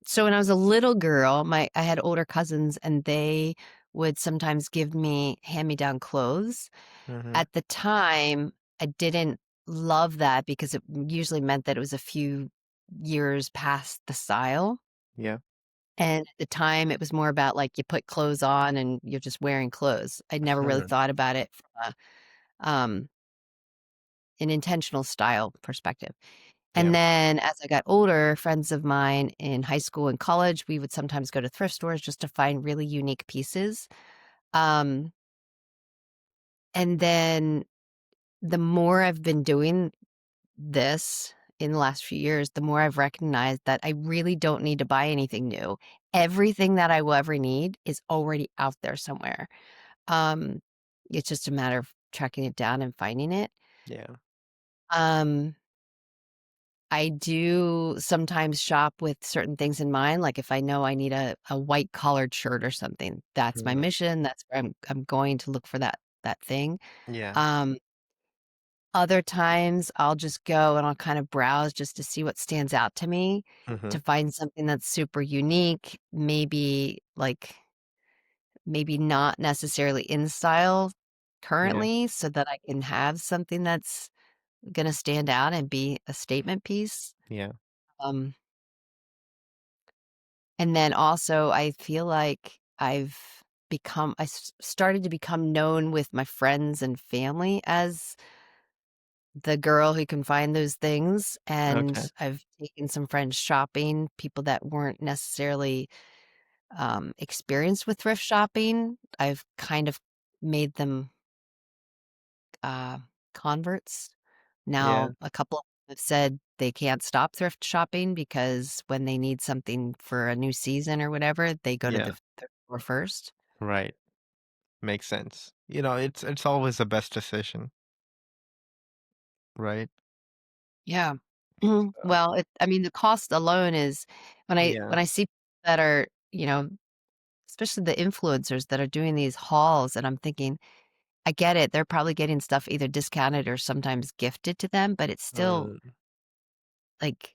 So when I was a little girl, I had older cousins and they would sometimes give me hand-me-down clothes. Mhm. At the time, I didn't love that because it usually meant that it was a few years past the style. Yeah. And at the time, it was more about like you put clothes on and you're just wearing clothes. I never really Mhm. thought about it from an intentional style perspective. And Yeah. then as I got older, friends of mine in high school and college, we would sometimes go to thrift stores just to find really unique pieces. Um, and then the more I've been doing this in the last few years, the more I've recognized that I really don't need to buy anything new. Everything that I will ever need is already out there somewhere. Um, it's just a matter of tracking it down and finding it. Yeah. Um, I do sometimes shop with certain things in mind, like if I know I need a white collared shirt or something, that's my Mhm. mission, that's where I'm going to look for that thing. Yeah. Um, Other times, I'll just go and I'll kind of browse just to see what stands out to me, to Mhm. find something that's super unique, maybe not necessarily in style Yeah. currently, so that I can have something that's gonna stand out and be a statement piece. Yeah. Um, and then also I feel like I started to become known with my friends and family as the girl who can find those things, and Okay. I've taken some friends shopping, people that weren't necessarily, experienced with thrift shopping. I've kind of made them, uh, converts. Yeah. Now, a couple have said they can't stop thrift shopping because when they need something for a new season or whatever, they go to the Yeah. thrift store first. Right. Makes sense. It's always the best decision, right? Yeah. Mhm. So, Well, I mean, the cost alone is yeah. when I see that are, especially the influencers that are doing these hauls, and I'm thinking, I get it, they're probably getting stuff either discounted or sometimes gifted to them, but it's still, Mm, like,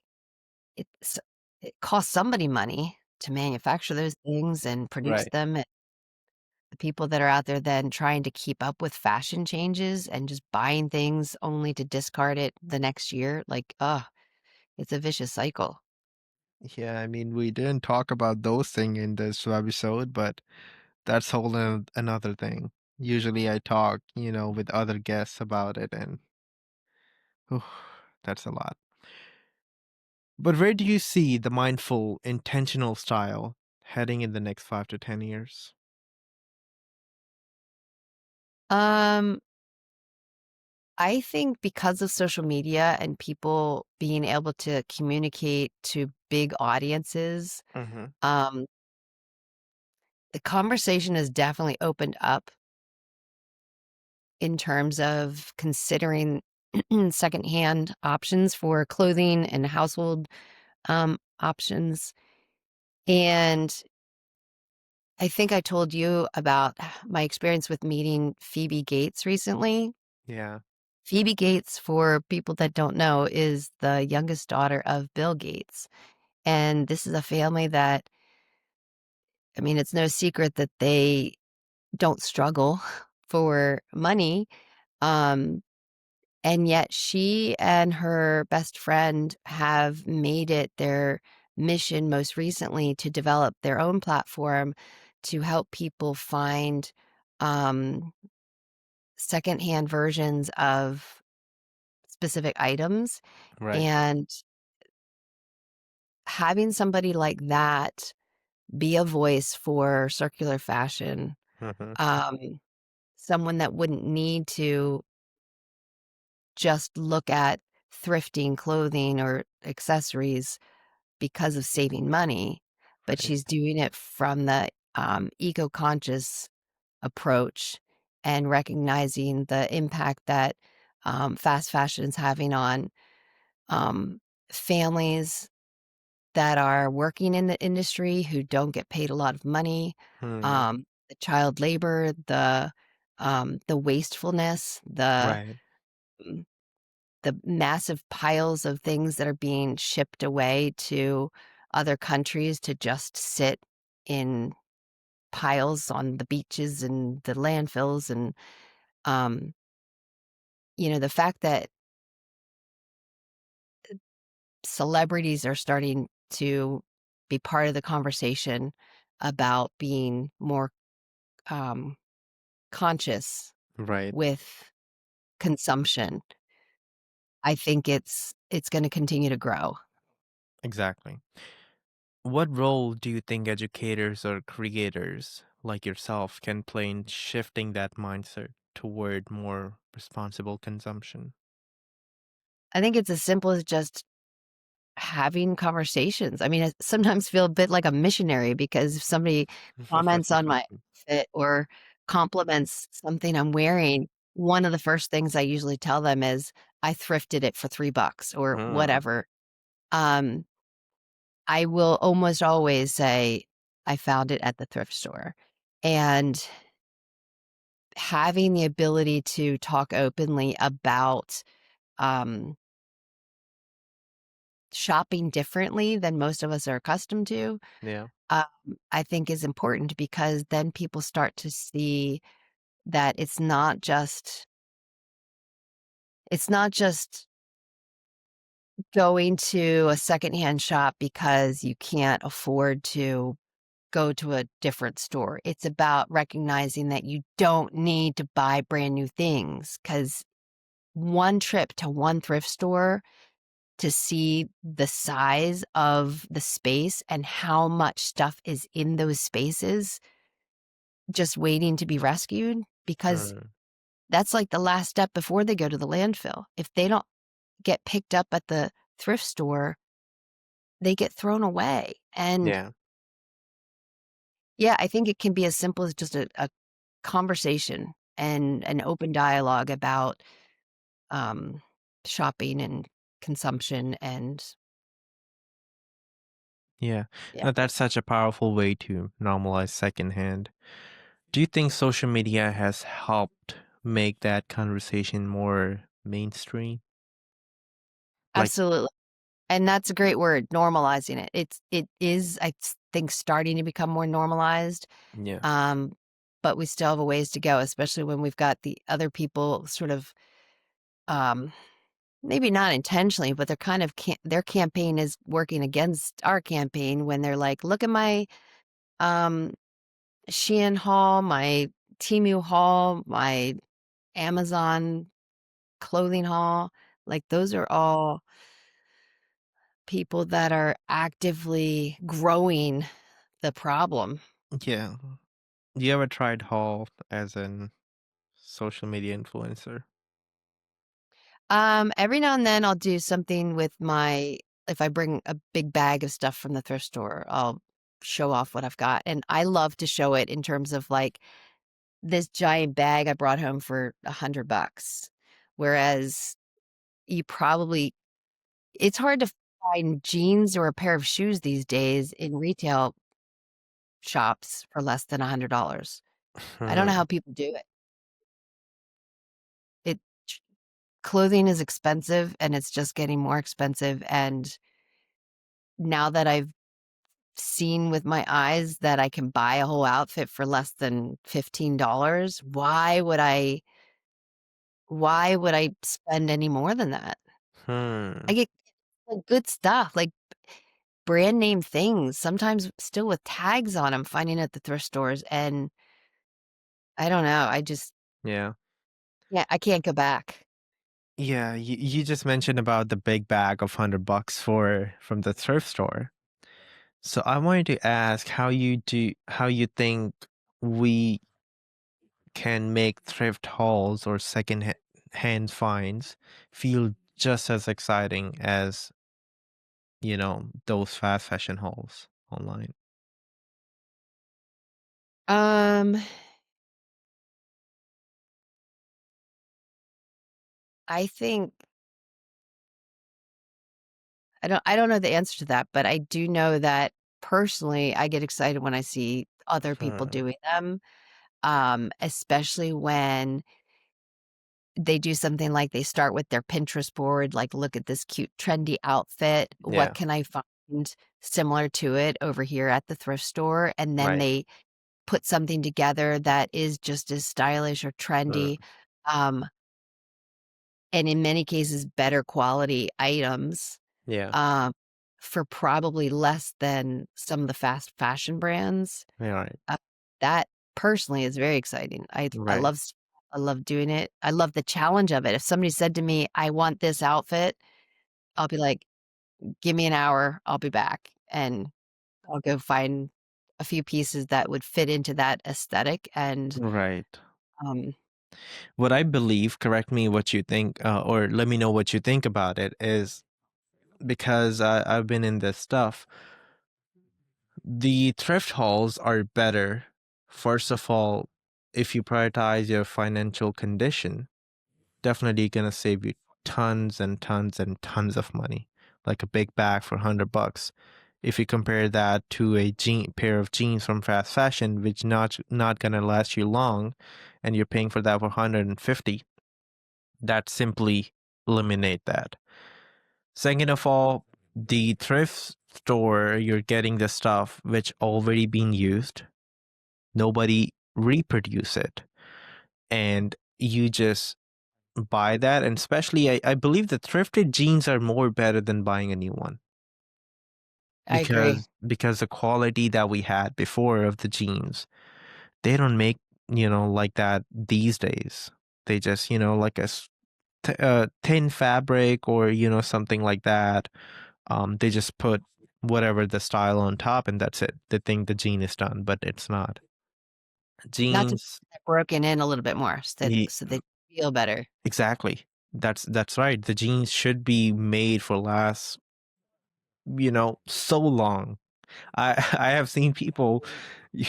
it's it costs somebody money to manufacture those things and produce right. them, and the people that are out there then trying to keep up with fashion changes and just buying things only to discard it the next year, like, ugh, it's a vicious cycle. Yeah, I mean, we didn't talk about those things in this episode, but that's another thing. Usually I talk, with other guests about it, and whew, that's a lot. But where do you see the mindful, intentional style heading in the next 5 to 10 years? Um, I think because of social media and people being able to communicate to big audiences, Hmm. um, the conversation has definitely opened up in terms of considering secondhand options for clothing and household options. And I think I told you about my experience with meeting Phoebe Gates recently. Yeah. Phoebe Gates, for people that don't know, is the youngest daughter of Bill Gates. And this is a family that, I mean, it's no secret that they don't struggle for money. Um, and yet she and her best friend have made it their mission most recently to develop their own platform to help people find um, secondhand versions of specific items. Right. And having somebody like that be a voice for circular fashion, Hmm. um, someone that wouldn't need to just look at thrifting clothing or accessories because of saving money, but Right. she's doing it from the eco-conscious approach and recognizing the impact that fast fashion is having on um, families that are working in the industry who don't get paid a lot of money, Hmm. the child labor, the wastefulness, Right. mm, the massive piles of things that are being shipped away to other countries to just sit in piles on the beaches and the landfills, and um, the fact that celebrities are starting to be part of the conversation about being more um, conscious Right. with consumption. I think it's going to continue to grow. Exactly. What role do you think educators or creators like yourself can play in shifting that mindset toward more responsible consumption? I think it's as simple as just having conversations. I mean, I sometimes feel a bit like a missionary because if somebody comments on my outfit or compliments something I'm wearing, one of the first things I usually tell them is, "I thrifted it for $3" or Mm, whatever. um, I will almost always say, I found it at the thrift store. And having the ability to talk openly about um, shopping differently than most of us are accustomed to, Yeah. um, I think is important, because then people start to see that it's not just going to a secondhand shop because you can't afford to go to a different store. It's about recognizing that you don't need to buy brand new things, because one trip to one thrift store to see the size of the space and how much stuff is in those spaces just waiting to be rescued, because Hmm. that's like the last step before they go to the landfill. If they don't get picked up at the thrift store, they get thrown away. And Yeah. yeah, I think it can be as simple as just a conversation and an open dialogue about um, shopping and consumption. And Yeah. yeah, No, that's such a powerful way to normalize secondhand. Do you think social media has helped make that conversation more mainstream? Like, absolutely. And that's a great word, normalizing it. It is, think, starting to become more normalized. Yeah. Um, but we still have a ways to go, especially when we've got the other people sort of, um, maybe not intentionally, but they're kind of their campaign is working against our campaign when they're like, "Look at my um, Shein haul, my Temu haul, my Amazon clothing haul." Like, those are all people that are actively growing the problem. yeah. You ever tried Haul as an social media influencer? Every now and then I'll do something with if I bring a big bag of stuff from the thrift store, I'll show off what I've got. And I love to show it in terms of like this giant bag I brought home for $100. Whereas you probably, it's hard to find jeans or a pair of shoes these days in retail shops for less than $100. I don't know Hmm. how people do it. It Clothing is expensive, and it's just getting more expensive. And now that I've seen with my eyes that I can buy a whole outfit for less than $15, why would I spend any more than that? I Hmm. get like good stuff, like brand name things, sometimes still with tags on them, finding at the thrift stores. And I don't know, Yeah. yeah, I can't go back. Yeah, you just mentioned about the big bag of $100 from the thrift store. So I wanted to ask how you think we can make thrift hauls or hand finds feel just as exciting as, those fast fashion hauls online. Um, I think I don't know the answer to that, but I do know that personally, I get excited when I see other people Hmm. doing them, especially when they do something like they start with their Pinterest board, like, "Look at this cute trendy outfit. What Yeah. can I find similar to it over here at the thrift store?" And then Right. they put something together that is just as stylish or trendy, Hmm. um, and in many cases, better quality items, Yeah. um, for probably less than some of the fast fashion brands. Yeah. Right. Uh, that personally is very exciting. Right. I love doing it. I love the challenge of it. If somebody said to me, "I want this outfit," I'll be like, "Give me an hour, I'll be back." And I'll go find a few pieces that would fit into that aesthetic. And, Right. um, What I believe, correct me what you think, or let me know what you think about it, is because I've been in this stuff. The thrift hauls are better, first of all, if you prioritize your financial condition, definitely gonna save you tons and tons and tons of money. like a big bag for $100. If you compare that to a pair of jeans from fast fashion, which not gonna last you long, and you're paying for that for 150, that simply eliminate that. Second of all, the thrift store, you're getting the stuff which already been used. Nobody reproduce it, and you just buy that. And especially, I believe the thrifted jeans are more better than buying a new one. I agree. Because the quality that we had before of the jeans, they don't make, like that these days. They just, like thin fabric, or something like that. They just put whatever the style on top, and that's it. They think the jean is done, but it's not. Not to Jeans, get broken in a little bit more so they feel better. exactly. That's right. The jeans should be made for last, so long. I I have seen people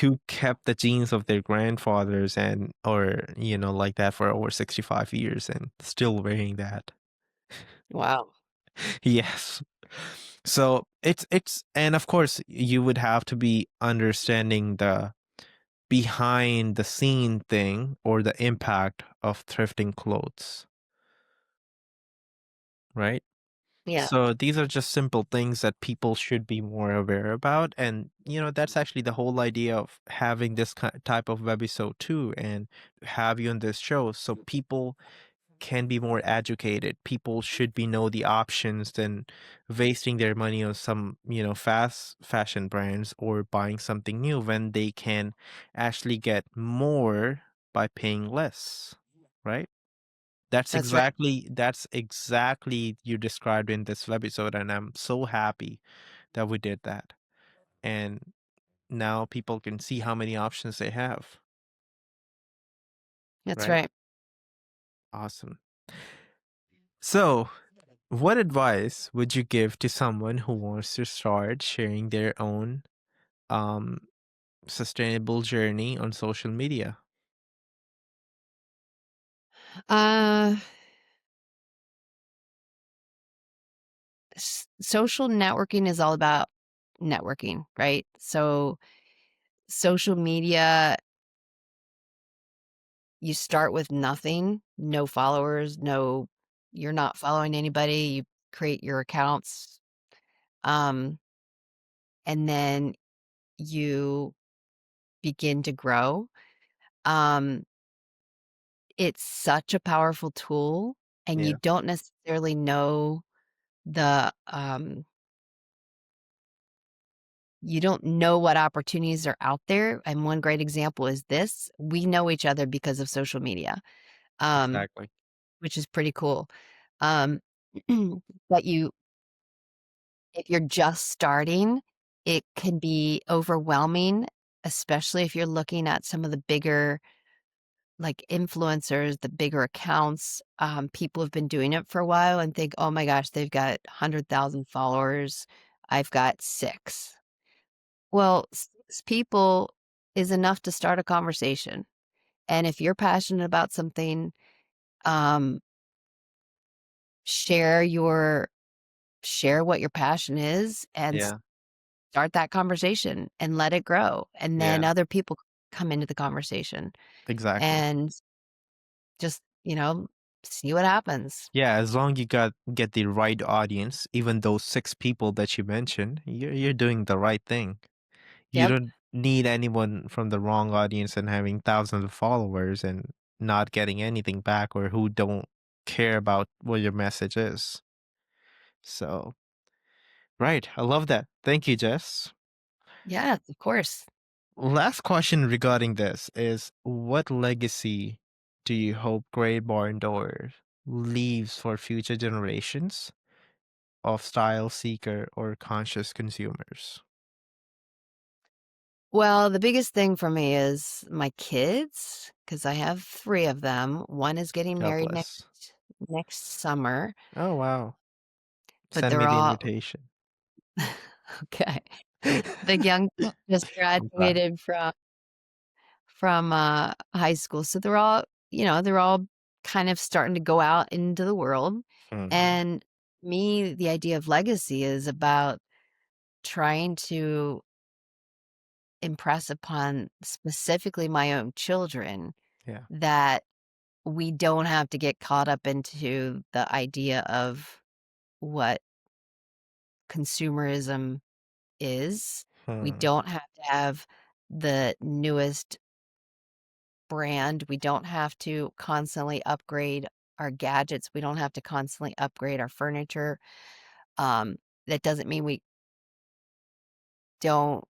who kept the jeans of their grandfathers, and or like that, for over 65 years and still wearing that. Wow. Yes. So it's and of course you would have to be understanding the behind the scene thing, or the impact of thrifting clothes, right? Yeah, So these are just simple things that people should be more aware about. And, that's actually the whole idea of having this type of webisode too, and have you on this show, so people can be more educated. People should be know the options than wasting their money on some, fast fashion brands, or buying something new when they can actually get more by paying less, right? that's right. That's exactly you described in this episode, and I'm so happy that we did that. And now people can see how many options they have, That's right? right. Awesome. So, what advice would you give to someone who wants to start sharing their own um sustainable journey on social media? Uh, Social networking is all about networking, right? So social media, you start with nothing, no followers, you're not following anybody. You create your accounts, um, and then you begin to grow. Um, it's such a powerful tool, and you Yeah, don't necessarily know the you don't know what opportunities are out there. And one great example is this. We know each other because of social media, um, exactly. which is pretty cool. Um, but if you're just starting, it can be overwhelming, especially if you're looking at some of the bigger, like influencers, the bigger accounts. People have been doing it for a while and think, oh my gosh, they've got 100,000 followers. I've got 6. Well, 6 people is enough to start a conversation. And if you're passionate about something, um, share your share what your passion is and Yeah, start that conversation and let it grow. And then yeah, other people come into the conversation exactly. and just, see what happens. Yeah, as long you get the right audience, even those 6 people that you mentioned, you're doing the right thing. You Yep. don't need anyone from the wrong audience and having thousands of followers and not getting anything back, or who don't care about what your message is. So, right. I love that. Thank you, Jess. Yeah, of course. Last question regarding this is, what legacy do you hope Great Barn Door leaves for future generations of style seeker or conscious consumers? Well, the biggest thing for me is my kids, because I have 3 of them. One is getting God married bless. next summer, Oh, wow. but Send me they're the all invitation. okay. The young just I'm glad. graduated from high school, so they're all kind of starting to go out into the world, Hmm. and me, the idea of legacy is about trying to impress upon specifically my own children Yeah. that we don't have to get caught up into the idea of what consumerism is. We Hmm. don't have to have the newest brand. We don't have to constantly upgrade our gadgets. We don't have to constantly upgrade our furniture. Um, that doesn't mean we don't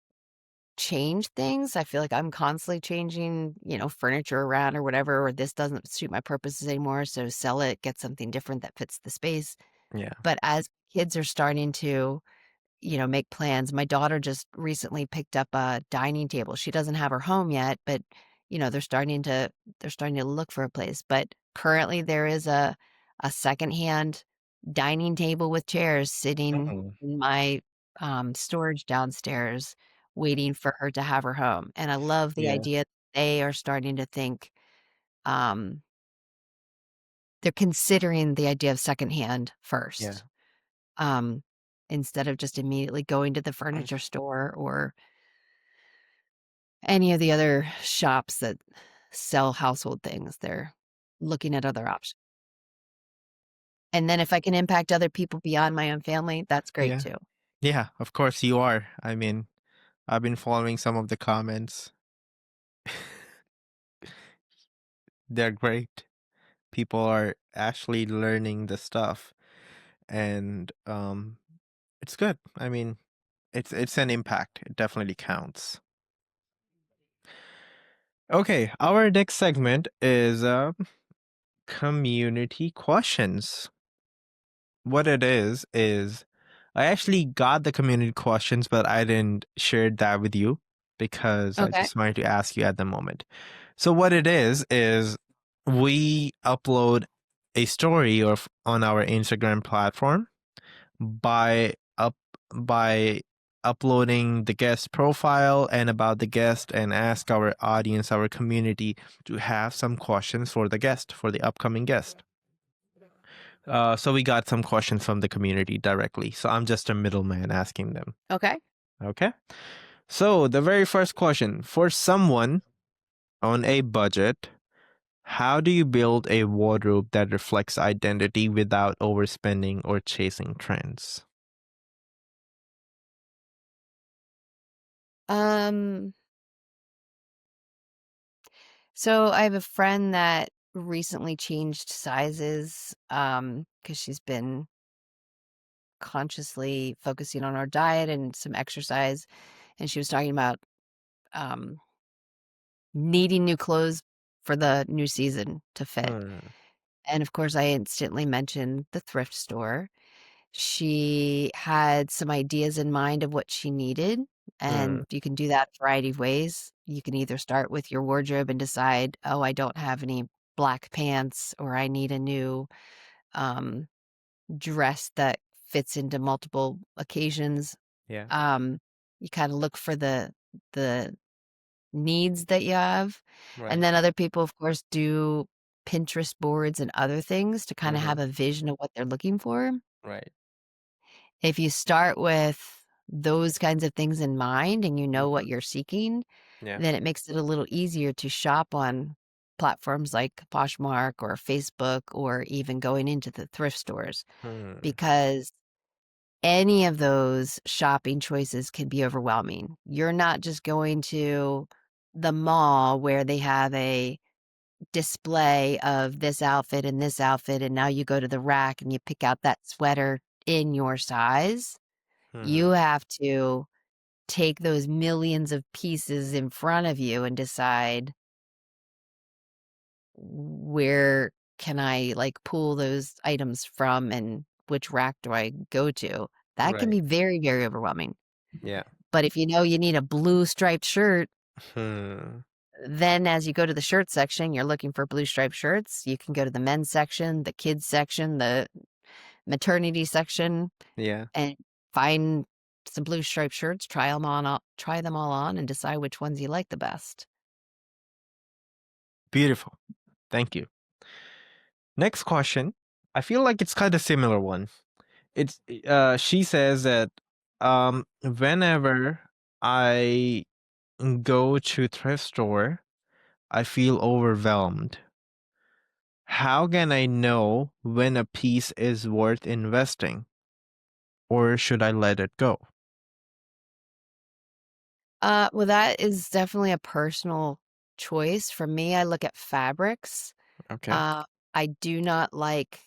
change things. I feel like I'm constantly changing, furniture around or whatever, or this doesn't suit my purposes anymore. So sell it, get something different that fits the space. Yeah. But as kids are starting to make plans. My daughter just recently picked up a dining table. She doesn't have her home yet, but they're starting to look for a place. But currently there is a secondhand dining table with chairs sitting Mhm. in my storage downstairs waiting for her to have her home. And I love the Yeah. idea that they are starting to think um they're considering the idea of secondhand Yeah. first. Um, instead of just immediately going to the furniture store or any of the other shops that sell household things. They're looking at other options. And then if I can impact other people beyond my own family, that's great Yeah. too. Yeah. Of course you are. I mean, I've been following some of the comments. They're great. People are actually learning the stuff, and it's good. I mean, it's an impact. It definitely counts. Okay, our next segment is community questions. What it is I actually got the community questions, but I didn't share that with you because I Okay. just wanted to ask you at the moment. So what it is we upload a story of on our Instagram platform by by uploading the guest profile and about the guest, and ask our audience, our community, to have some questions for the guest, for the upcoming guest. So we got some questions from the community directly. So I'm just a middleman asking them. Okay. Okay. So the very first question, for someone on a budget, how do you build a wardrobe that reflects identity without overspending or chasing trends? Um, so I have a friend that recently changed sizes because she's been consciously focusing on our diet and some exercise. And she was talking about um needing new clothes for the new season to fit. Hmm. And of course, I instantly mentioned the thrift store. She had some ideas in mind of what she needed, Hmm. and you can do that a variety of ways. You can either start with your wardrobe and decide, oh, I don't have any black pants, or I need a new um, dress that fits into multiple occasions. Yeah. Um, you kind of look for the needs that you have. And Right. then other people, of course, do Pinterest boards and other things to kind of Hmm. have a vision of what they're looking for. Right. If you start with those kinds of things in mind and you know Hmm. what you're seeking, Yeah. then it makes it a little easier to shop on platforms like Poshmark or Facebook or even going into the thrift stores Hmm. because any of those shopping choices can be overwhelming. You're not just going to the mall where they have a display of this outfit, and now you go to the rack and you pick out that sweater in your size. You Hmm. have to take those millions of pieces in front of you and decide where can I like pull those items from and which rack do I go to. That can Right. be very, very overwhelming. Yeah. But if you know you need a blue striped shirt, Hmm. then as you go to the shirt section, you're looking for blue striped shirts. You can go to the men's section, the kids section, the maternity section, Yeah. and find some blue striped shirts, try them all on and decide which ones you like the best. Beautiful. Thank you. Next question. I feel like it's kind of similar one. It's she says that whenever I go to thrift store, I feel overwhelmed. How can I know when a piece is worth investing, or should I let it go? Well, that is definitely a personal choice. For me, I look at fabrics. Okay. Uh, I do not like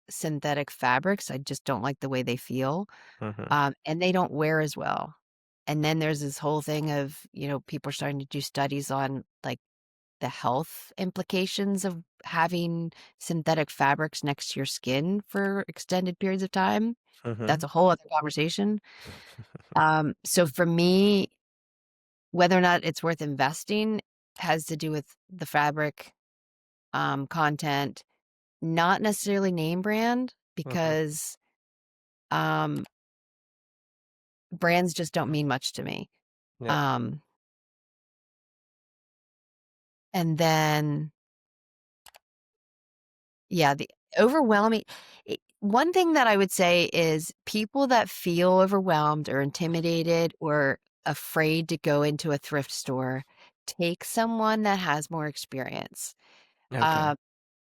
synthetic fabrics. I just don't like the way they feel. Mm-hmm. And they don't wear as well. And then there's this whole thing of, people are starting to do studies on like the health implications of having synthetic fabrics next to your skin for extended periods of time. Mm-hmm. That's a whole other conversation. So for me, whether or not it's worth investing has to do with the fabric, content, not necessarily name brand, Mm-hmm. because um, brands just don't mean much to me. Yeah. Um, and then, yeah, the overwhelming. One thing that I would say is people that feel overwhelmed or intimidated or afraid to go into a thrift store, take someone that has more experience. Okay. Uh,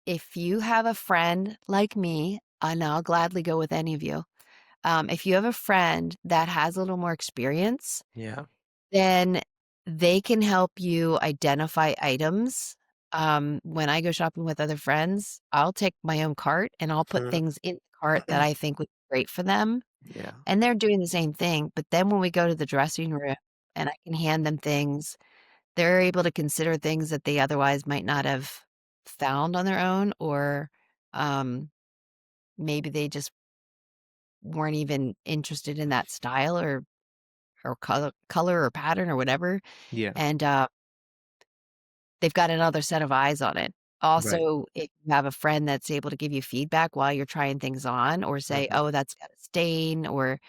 if you have a friend like me, and I'll gladly go with any of you, if you have a friend that has a little more experience, Yeah. then they can help you identify items. When I go shopping with other friends, I'll take my own cart and I'll put Mhm. things in the cart that I think would be great for them. Yeah. And they're doing the same thing. But then when we go to the dressing room and I can hand them things, they're able to consider things that they otherwise might not have found on their own, or um, maybe they just weren't even interested in that style or color or pattern or whatever. Yeah. And they've got another set of eyes on it. Right. Also, if you have a friend that's able to give you feedback while you're trying things on, or say, Mm-hmm. "Oh, that's got a stain," or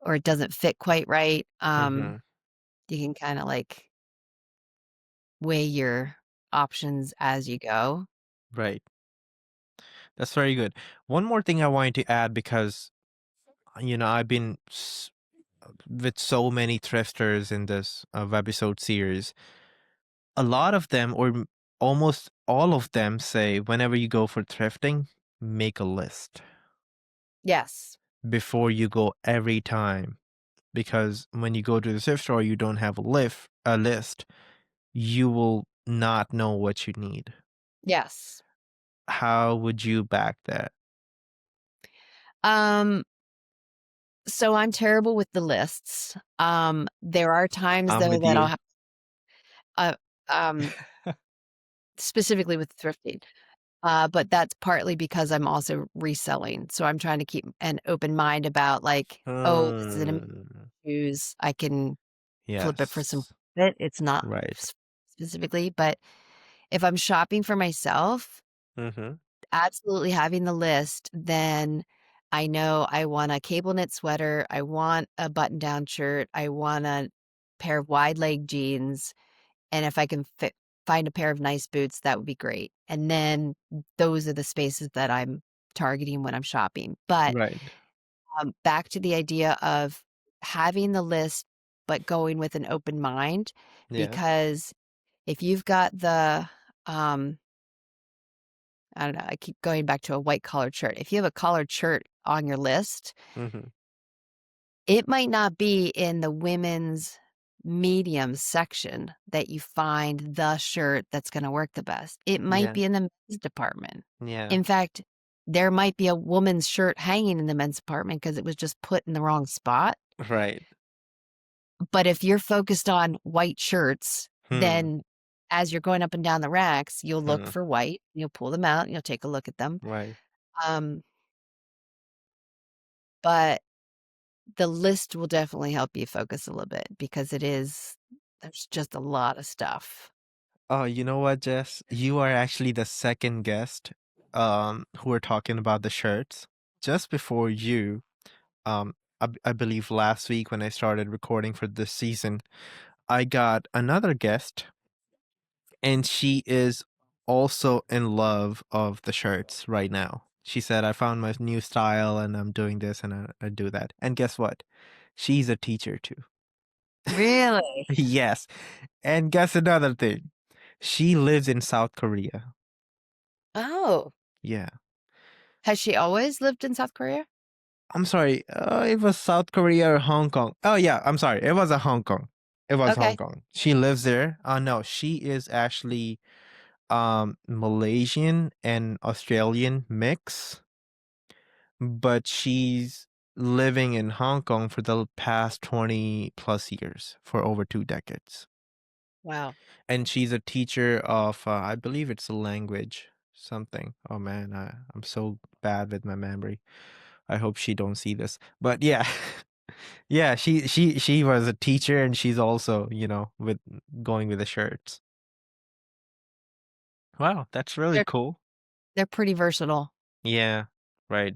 it doesn't fit quite right, Mm-hmm. you can kind of like weigh your options as you go. Right. That's very good. One more thing I wanted to add because I've been with so many thrifters in this webisode series. A lot of them, or almost all of them, say whenever you go for thrifting, make a list Yes. before you go every time. Because when you go to the thrift store, you don't have a list, you will not know what you need. Yes. How would you back that? Um, so I'm terrible with the lists. There are times I'm though with that I'll you. have uh, um specifically with thrifting. But that's partly because I'm also reselling. So I'm trying to keep an open mind about like, oh, this is an amazing Hmm. shoes. I can flip it for some Yes. profit. It's not Right. specifically, but if I'm shopping for myself, Mm-hmm. absolutely having the list, then I know I want a cable knit sweater. I want a button down shirt. I want a pair of wide leg jeans. And if I can find a pair of nice boots, that would be great. And then those are the spaces that I'm targeting when I'm shopping. But Right. back to the idea of having the list, but going with an open mind, Yeah. because if you've got um, I don't know, I keep going back to a white collared shirt. If you have a collared shirt on your list, Mm-hmm. it might not be in the women's medium section that you find the shirt that's going to work the best. It might Yeah. be in the men's department. Yeah. In fact, there might be a woman's shirt hanging in the men's department because it was just put in the wrong spot. Right. But if you're focused on white shirts, Hmm. then as you're going up and down the racks, you'll look Hmm. for white, you'll pull them out, and you'll take a look at them. Right. Um, but the list will definitely help you focus a little bit because there's just a lot of stuff. Oh, you know what, Jess? You are actually the second guest who are talking about the shirts. Just before you, I believe last week when I started recording for this season, I got another guest, and she is also in love of the shirts right now. She said, I found my new style and I'm doing this and I do that. And guess what? She's a teacher too. Really? Yes. And guess another thing. She lives in South Korea. Oh, Yeah. has she always lived in South Korea? I'm sorry. It was South Korea or Hong Kong. Oh yeah, I'm sorry. It was a Hong Kong. It was Hong Okay. Kong. She lives there. No, she is actually Malaysian and Australian mix, but she's living in Hong Kong for the past 20 plus years, for over 2 decades. Wow. And she's a teacher of I believe it's a language something. Oh man, I'm so bad with my memory. I hope she don't see this. But yeah. Yeah, she was a teacher and she's also, with going with the shirts. Wow, that's really They're cool. they're pretty versatile. Yeah, right.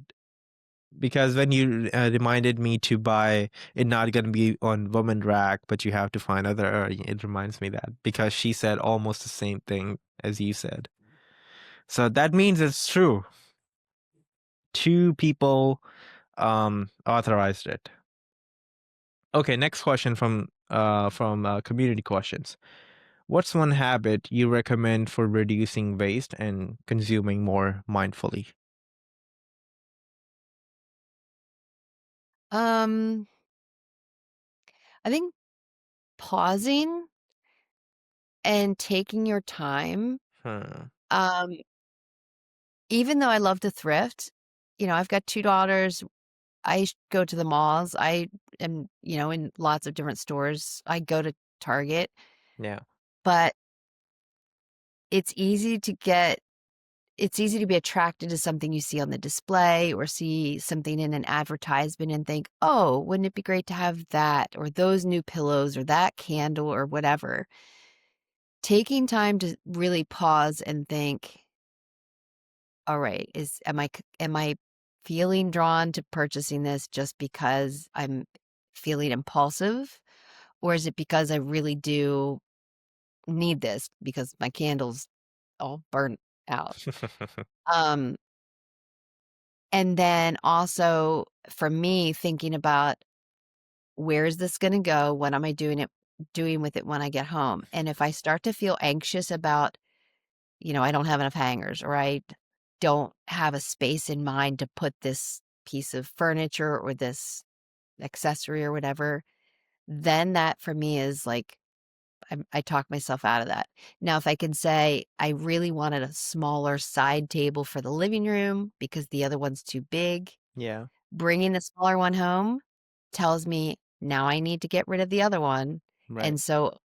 Because when you reminded me to buy it, not gonna be on woman rack, but you have to find other. It reminds me that because she said almost the same thing as you said. So that means it's true. Two people authorized it. Okay, next question from community questions. What's one habit you recommend for reducing waste and consuming more mindfully? Um, I think pausing and taking your time. Huh. Um, even though I love to thrift, I've got 2 daughters. Go to the malls. I am, in lots of different stores. I go to Target, Yeah. but it's easy to get it's easy to be attracted to something you see on the display or see something in an advertisement and think, "Oh, wouldn't it be great to have that or those new pillows or that candle or whatever." Taking time to really pause and think, "All right, am I feeling drawn to purchasing this just because I'm feeling impulsive, or is it because I really do need this because my candle's all burnt out?" Um, and then also for me, thinking about where is this going to go? What am I doing with it when I get home? And if I start to feel anxious about, I don't have enough hangers or I don't have a space in mind to put this piece of furniture or this accessory or whatever, then that for me is like I talk myself out of that. Now, if I can say I really wanted a smaller side table for the living room because the other one's too big, Yeah. bringing the smaller one home tells me now I need to get rid of the other one. Right. And so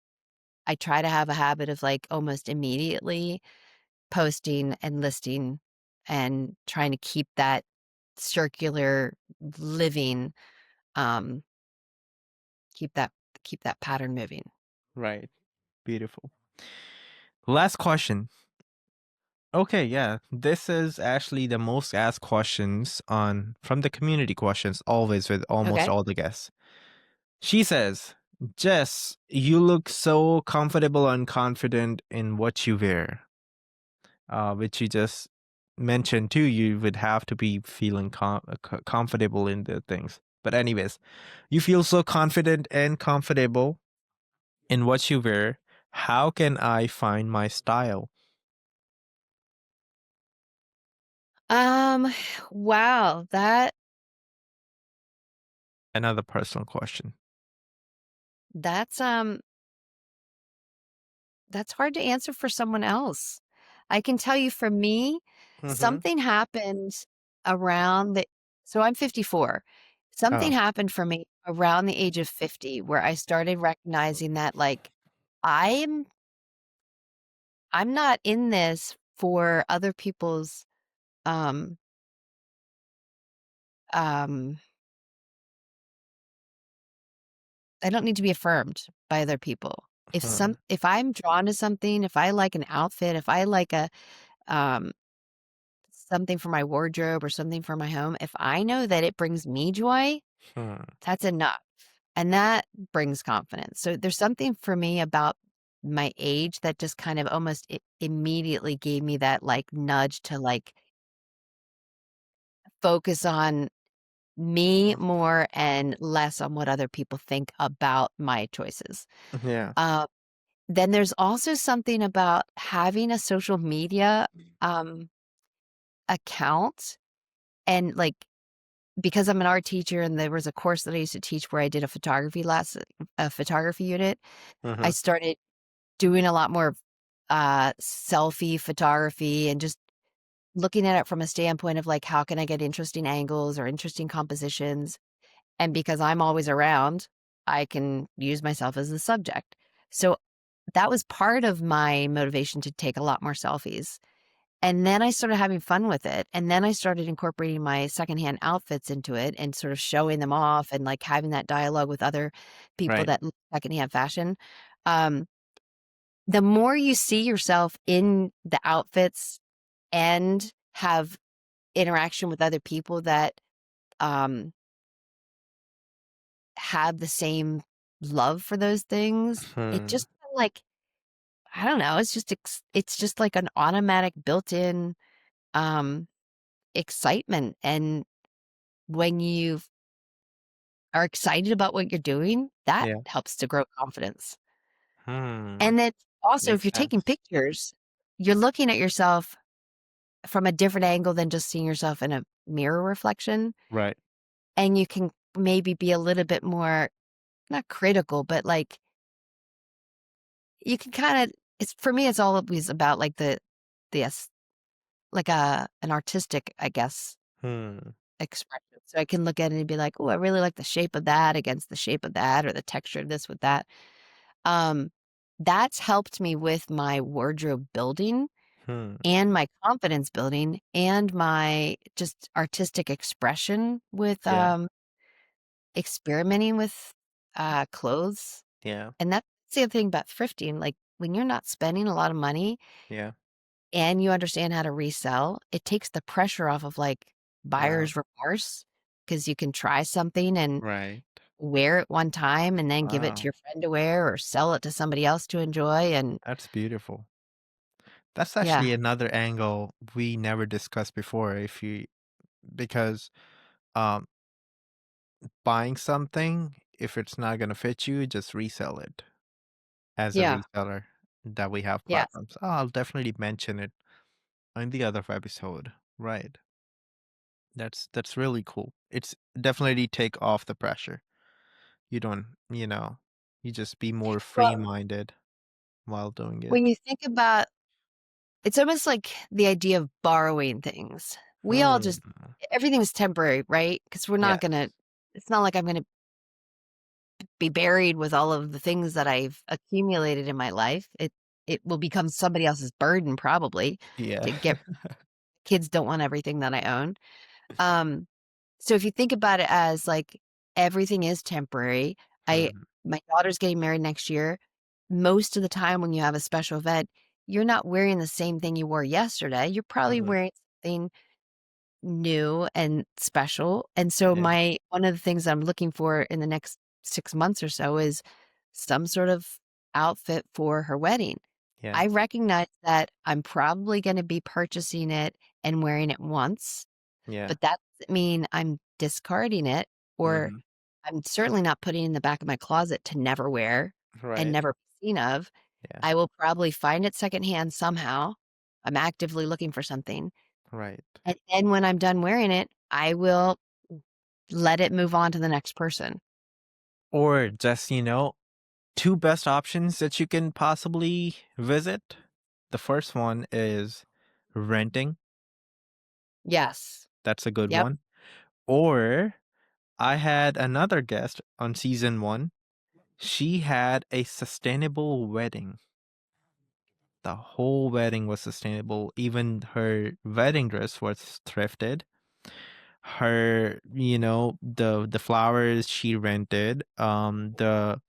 I try to have a habit of like almost immediately posting and listing and trying to keep that circular living, um, keep that keep that pattern moving. Right. Beautiful. Last question. Okay, yeah. This is actually the most asked questions on from the community questions, always with almost Okay. all the guests. She says, Jess, you look so comfortable and confident in what you wear. Which you just mentioned too, you would have to be feeling comfortable in the things. But anyways, you feel so confident and comfortable in what you wear. How can I find my style? Um, wow, Another personal question. that's um that's hard to answer for someone else. I can tell you for me, Mm-hmm. something happened around the so I'm 54. Something Oh. happened for me around the age of 50 where I started recognizing that like I'm I'm not in this for other people's um um I don't need to be affirmed by other people. Huh. If I'm drawn to something, if I like an outfit, if I like a um something for my wardrobe or something for my home, if I know that it brings me joy, Huh. that's enough. And that brings confidence. So there's something for me about my age that just kind of almost immediately gave me that like nudge to like focus on me more and less on what other people think about my choices. Yeah. Then there's also something about having a social media account and like because I'm an art teacher and there was a course that I used to teach where I did a photography unit. I Mm-hmm. started doing a lot more selfie photography and just looking at it from a standpoint of like how can I get interesting angles or interesting compositions. And because I'm always around, I can use myself as the subject. So that was part of my motivation to take a lot more selfies. And then I started having fun with it. And then I started incorporating my secondhand outfits into it and sort of showing them off and like having that dialogue with other people Right. that look secondhand fashion. Um, the more you see yourself in the outfits and have interaction with other people that um, have the same love for those things, it Hmm. just like I don't know, it's just like an automatic built-in um excitement. And when you are excited about what you're doing, that Yeah. helps to grow confidence. Hmm. And then also if Makes you're taking sense. pictures, you're looking at yourself from a different angle than just seeing yourself in a mirror reflection. Right. And you can maybe be a little bit more not critical, but like you can kind of it's for me it's always about like the like an artistic, I guess, Hmm. expression. So I can look at it and be like, "Oh, I really like the shape of that against the shape of that or the texture of this with that." Um, that's helped me with my wardrobe building Hmm. and my confidence building and my just artistic expression with Yeah. experimenting with clothes. Yeah. And that's the other thing about thrifting. Like when you're not spending a lot of money Yeah. and you understand how to resell, it takes the pressure off of like Wow. buyer's remorse because you can try something and Right. wear it one time and then give it to Wow. your friend to wear or sell it to somebody else to enjoy. And That's beautiful. That's yeah, actually another angle we never discussed before. If you because um buying something, if it's not gonna fit you, just resell it as a yeah, reseller that we have yes. platforms. Oh, I'll definitely mention it in the other episode. Right. That's really cool. It's definitely take off the pressure. You don't, you just be more Well, free-minded while doing it. when you think about it's almost like the idea of borrowing things. We all just Hmm. everything's temporary, right? Because we're not Yes. gonna it's not like I'm gonna be buried with all of the things that I've accumulated in my life. It will become somebody else's burden probably Yeah. to get kids don't want everything that I own. Um, so if you think about it as like everything is temporary, I Hmm. my daughter's getting married next year. Most of the time when you have a special event, you're not wearing the same thing you wore yesterday. You're probably Hmm. wearing something new and special. And so Yeah. my one of the things I'm looking for in the next 6 months or so is some sort of outfit for her wedding. Yeah. I recognize that I'm probably going to be purchasing it and wearing it once, Yeah. but that doesn't mean I'm discarding it or Hmm. I'm certainly not putting it in the back of my closet to never wear and Right. never be seen of. Yeah. I will probably find it secondhand somehow. I'm actively looking for something. Right. And then when I'm done wearing it, I will let it move on to the next person. Or just, two best options that you can possibly visit. The first one is renting. Yes. That's a good Yep. one. Or I had another guest on season one. She had a sustainable wedding. The whole wedding was sustainable. Even her wedding dress was thrifted. Her, the flowers she rented, the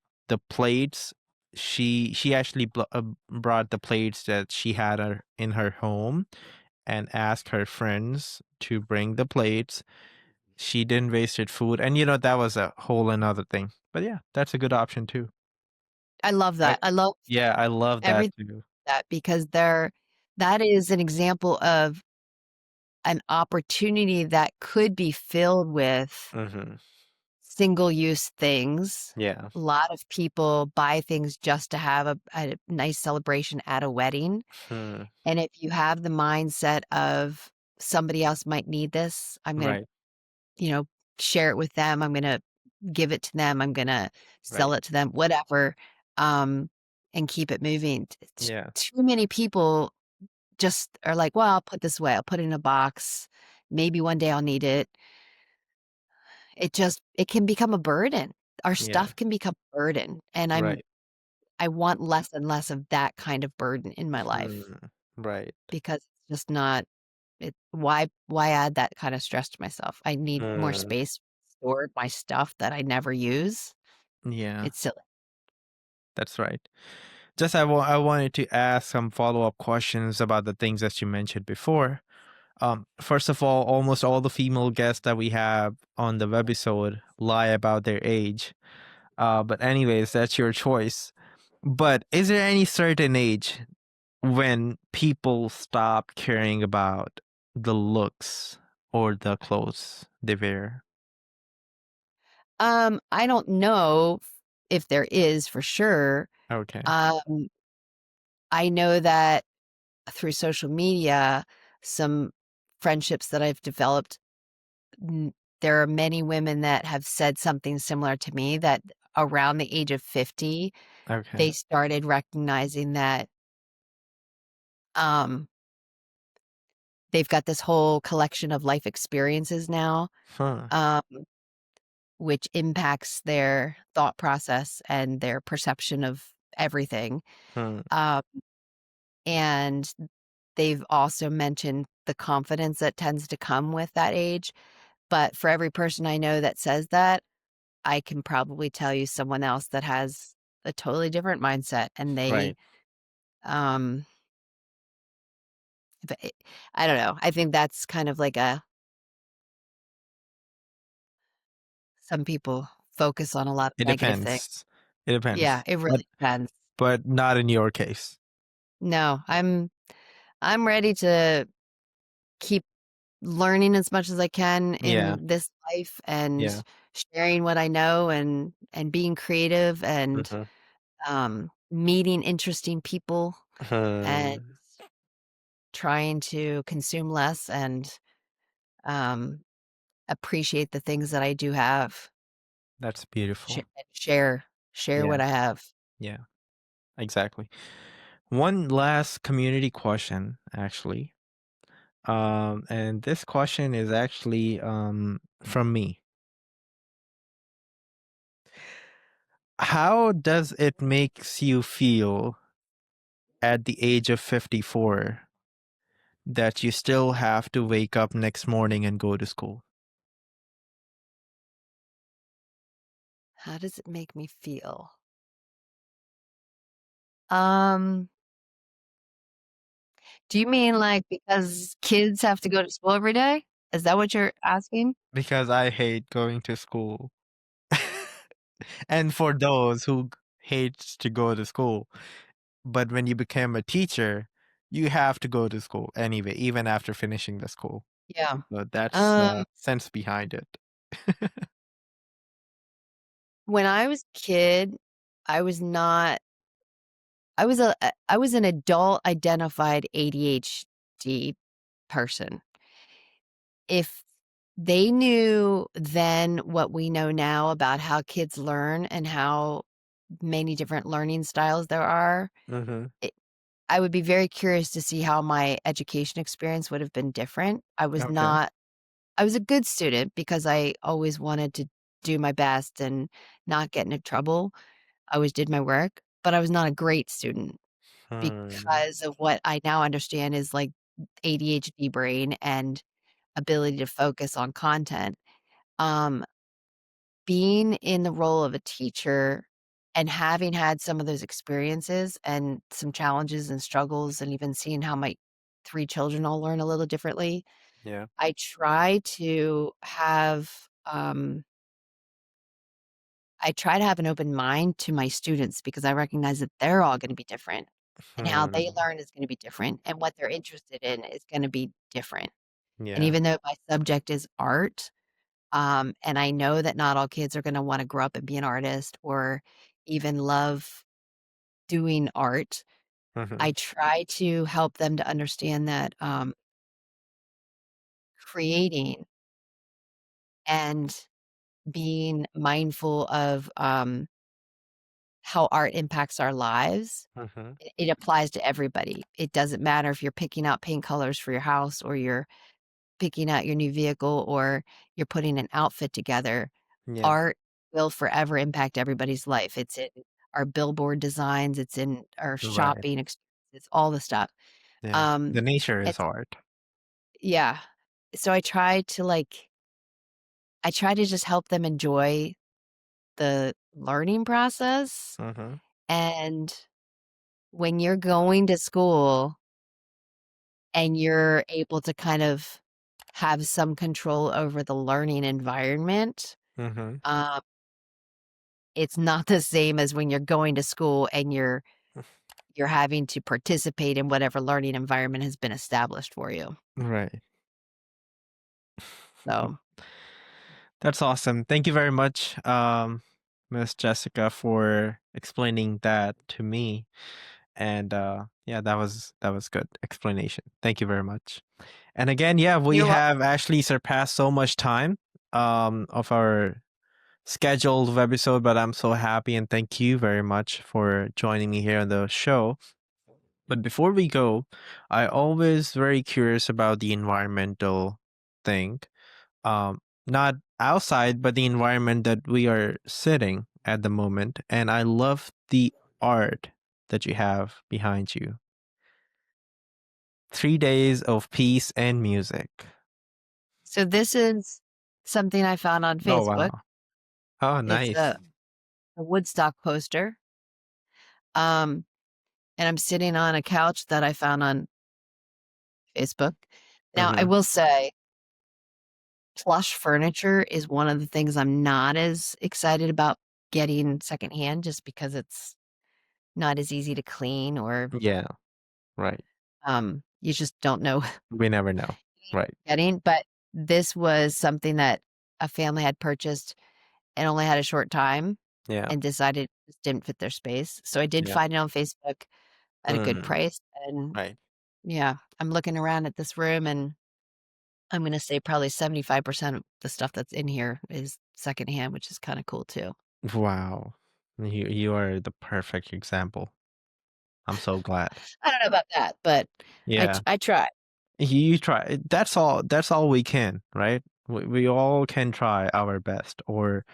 plates, she actually brought the plates that she had in her home and asked her friends to bring the plates. She didn't wasted food, and that was a whole another thing. But yeah, that's a good option too. I love I that. I love Yeah, I love that everything too. that because that is an example of an opportunity that could be filled with Mm-hmm. single-use things. Yeah. A lot of people buy things just to have a nice celebration at a wedding. Hmm. And if you have the mindset of somebody else might need this, I'm going Right. to, share it with them. I'm going to give it to them. I'm going to sell Right. it to them, whatever, and keep it moving. Yeah. Too many people just are like, well, I'll put this away. I'll put it in a box. Maybe one day I'll need it. It can become a burden. Our Yeah. stuff can become a burden. And Right. I want less and less of that kind of burden in my life Hmm. Right. because it's just not why add that kind of stress to myself? I need more Hmm. space stored my stuff that I never use. Yeah, It's silly. that's right. Just I wanted to ask some follow-up questions about the things that you mentioned before. First of all, almost all the female guests that we have on the webisode lie about their age. But anyways, that's your choice. But is there any certain age when people stop caring about the looks or the clothes they wear? I don't know if there is for sure. Okay. Um, I know that through social media, some friendships that I've developed, n- there are many women that have said something similar to me that around the age of 50, Okay. they started recognizing that um, they've got this whole collection of life experiences now, Huh. um, which impacts their thought process and their perception of everything. Hmm. Um, and they've also mentioned the confidence that tends to come with that age. But for every person I know that says that, I can probably tell you someone else that has a totally different mindset and Right. um, but I don't know. I think that's kind of like some people focus on a lot of It negative things. depends. It Yeah, depends. it But really depends. but not in your case. No, I'm ready to keep learning as much as I can Yeah. in this life and Yeah. sharing what I know and being creative and Mm-hmm. meeting interesting people and Hmm. trying to consume less and um, appreciate the things that I do have. That's Sh- beautiful. share Yeah. what I have. Yeah. Exactly. One last community question, actually. And this question is actually from me. How does it makes you feel at the age of 54 that you still have to wake up next morning and go to school? How does it make me feel? Um, do you mean like because kids have to go to school every day? Is that what you're asking? Because I hate going to school. And for those who hates to go to school, but when you become a teacher, you have to go to school anyway, even after finishing the school. Yeah. So that's Um, the sense behind it. when I was a kid, I was not I was an adult identified ADHD person. If they knew then what we know now about how kids learn and how many different learning styles there are, Mm-hmm. it, I would be very curious to see how my education experience would have been different. Okay. I was a good student because I always wanted to do my best and not get into trouble. I always did my work, but I was not a great student Hmm. because of what I now understand is like ADHD brain and ability to focus on content. Um, being in the role of a teacher and having had some of those experiences and some challenges and struggles, and even seeing how my three children all learn a little differently, Yeah. I try to have I try to have an open mind to my students because I recognize that they're all going to be different and how they Hmm. learn is going to be different and what they're interested in is going to be different. And Yeah. even though my subject is art, and I know that not all kids are going to want to grow up and be an artist or even love doing art, Mm-hmm. I try to help them to understand that creating and being mindful of how art impacts our lives, Mm-hmm. it applies to everybody. It doesn't matter if you're picking out paint colors for your house or you're picking out your new vehicle or you're putting an outfit together. Yeah. Art will forever impact everybody's life. It's in our billboard designs, it's in our Right. shopping experiences, all the stuff. Yeah. Um, The nature and is art. yeah. So I try to just help them enjoy the learning process. Mm-hmm. And when you're going to school and you're able to kind of have some control over the learning environment, Mm-hmm. um, it's not the same as when you're going to school and you're having to participate in whatever learning environment has been established for you. Right. So That's awesome. Thank you very much, Miss Jessica, for explaining that to me. And yeah, that was good explanation. Thank you very much. And again, yeah, we you're welcome. have actually surpassed so much time of our scheduled webisode, but I'm so happy and thank you very much for joining me here on the show. But before we go, I always very curious about the environmental thing. Not outside, but the environment that we are sitting at the moment. And I love the art that you have behind you. 3 days of peace and music. So this is something I found on Oh, Facebook. wow. Oh, It's nice. a Woodstock poster. Um, and I'm sitting on a couch that I found on Facebook. Now, I Mm-hmm. will say plush furniture is one of the things I'm not as excited about getting secondhand just because it's not as easy to clean or Yeah, right. you just don't know We never know. Right. getting. But this was something that a family had purchased and only had a short time Yeah. and decided it just didn't fit their space. So I did Yeah. find it on Facebook at a good Mm, price. And right. yeah, I'm looking around at this room and I'm going to say probably 75% of the stuff that's in here is secondhand, which is kind of cool too. Wow. You are the perfect example. I'm so glad. I don't know about that, but Yeah. I try. You try. That's all we can, right? We all can try our best or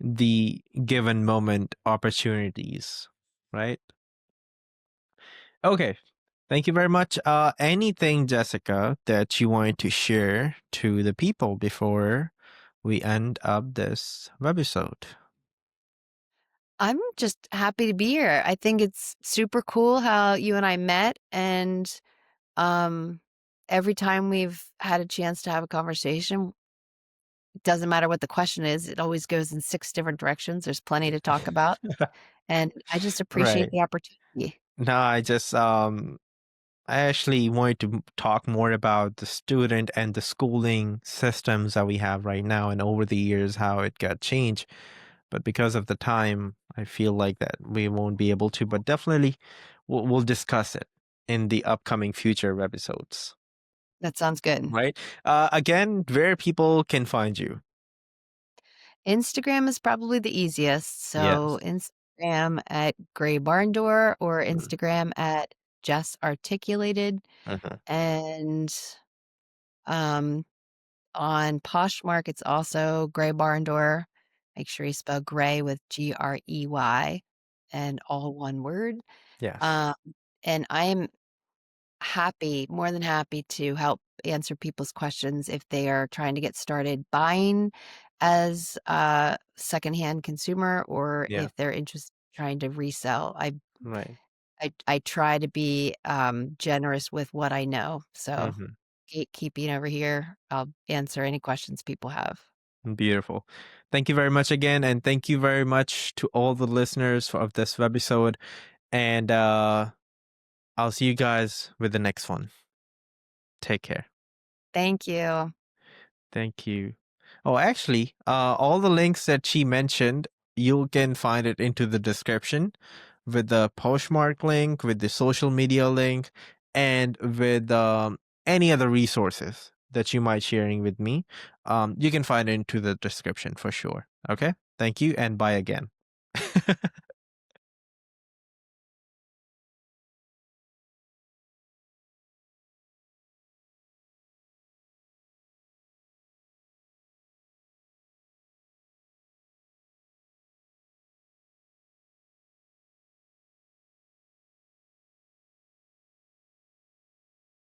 the given moment opportunities, right? Okay. Thank you very much. Anything, Jessica, that you wanted to share to the people before we end up this webisode? I'm just happy to be here. I think it's super cool how you and I met and um every time we've had a chance to have a conversation, it doesn't matter what the question is, it always goes in six different directions. There's plenty to talk about, and I just appreciate Right. the opportunity. No, I actually wanted to talk more about the student and the schooling systems that we have right now and over the years how it got changed. But because of the time, I feel like that we won't be able to, but definitely we'll discuss it in the upcoming future episodes, That sounds good. right? Again, where people can find you. Instagram is probably the easiest. So Yes. Instagram at Gray Barn Door or Mm, Instagram at Jess Articulated. mhm. And um, on Poshmark, it's also Gray Barn Door. Make sure you spell gray with Grey and all one word. Yes. Um, and I am happy, more than happy to help answer people's questions if they are trying to get started buying as a secondhand consumer or Yeah. if they're interested in trying to resell. Right. I try to be generous with what I know. So Hmm. gatekeeping over here, I'll answer any questions people have. Beautiful. Thank you very much again, and thank you very much to all the listeners of this episode. And I'll see you guys with the next one. Take care. Thank you. Thank you. Oh, actually, all the links that she mentioned, you can find it into the description with the Poshmark link, with the social media link, and with any other resources that you might sharing with me. You can find it into the description for sure. Okay. Thank you and bye again.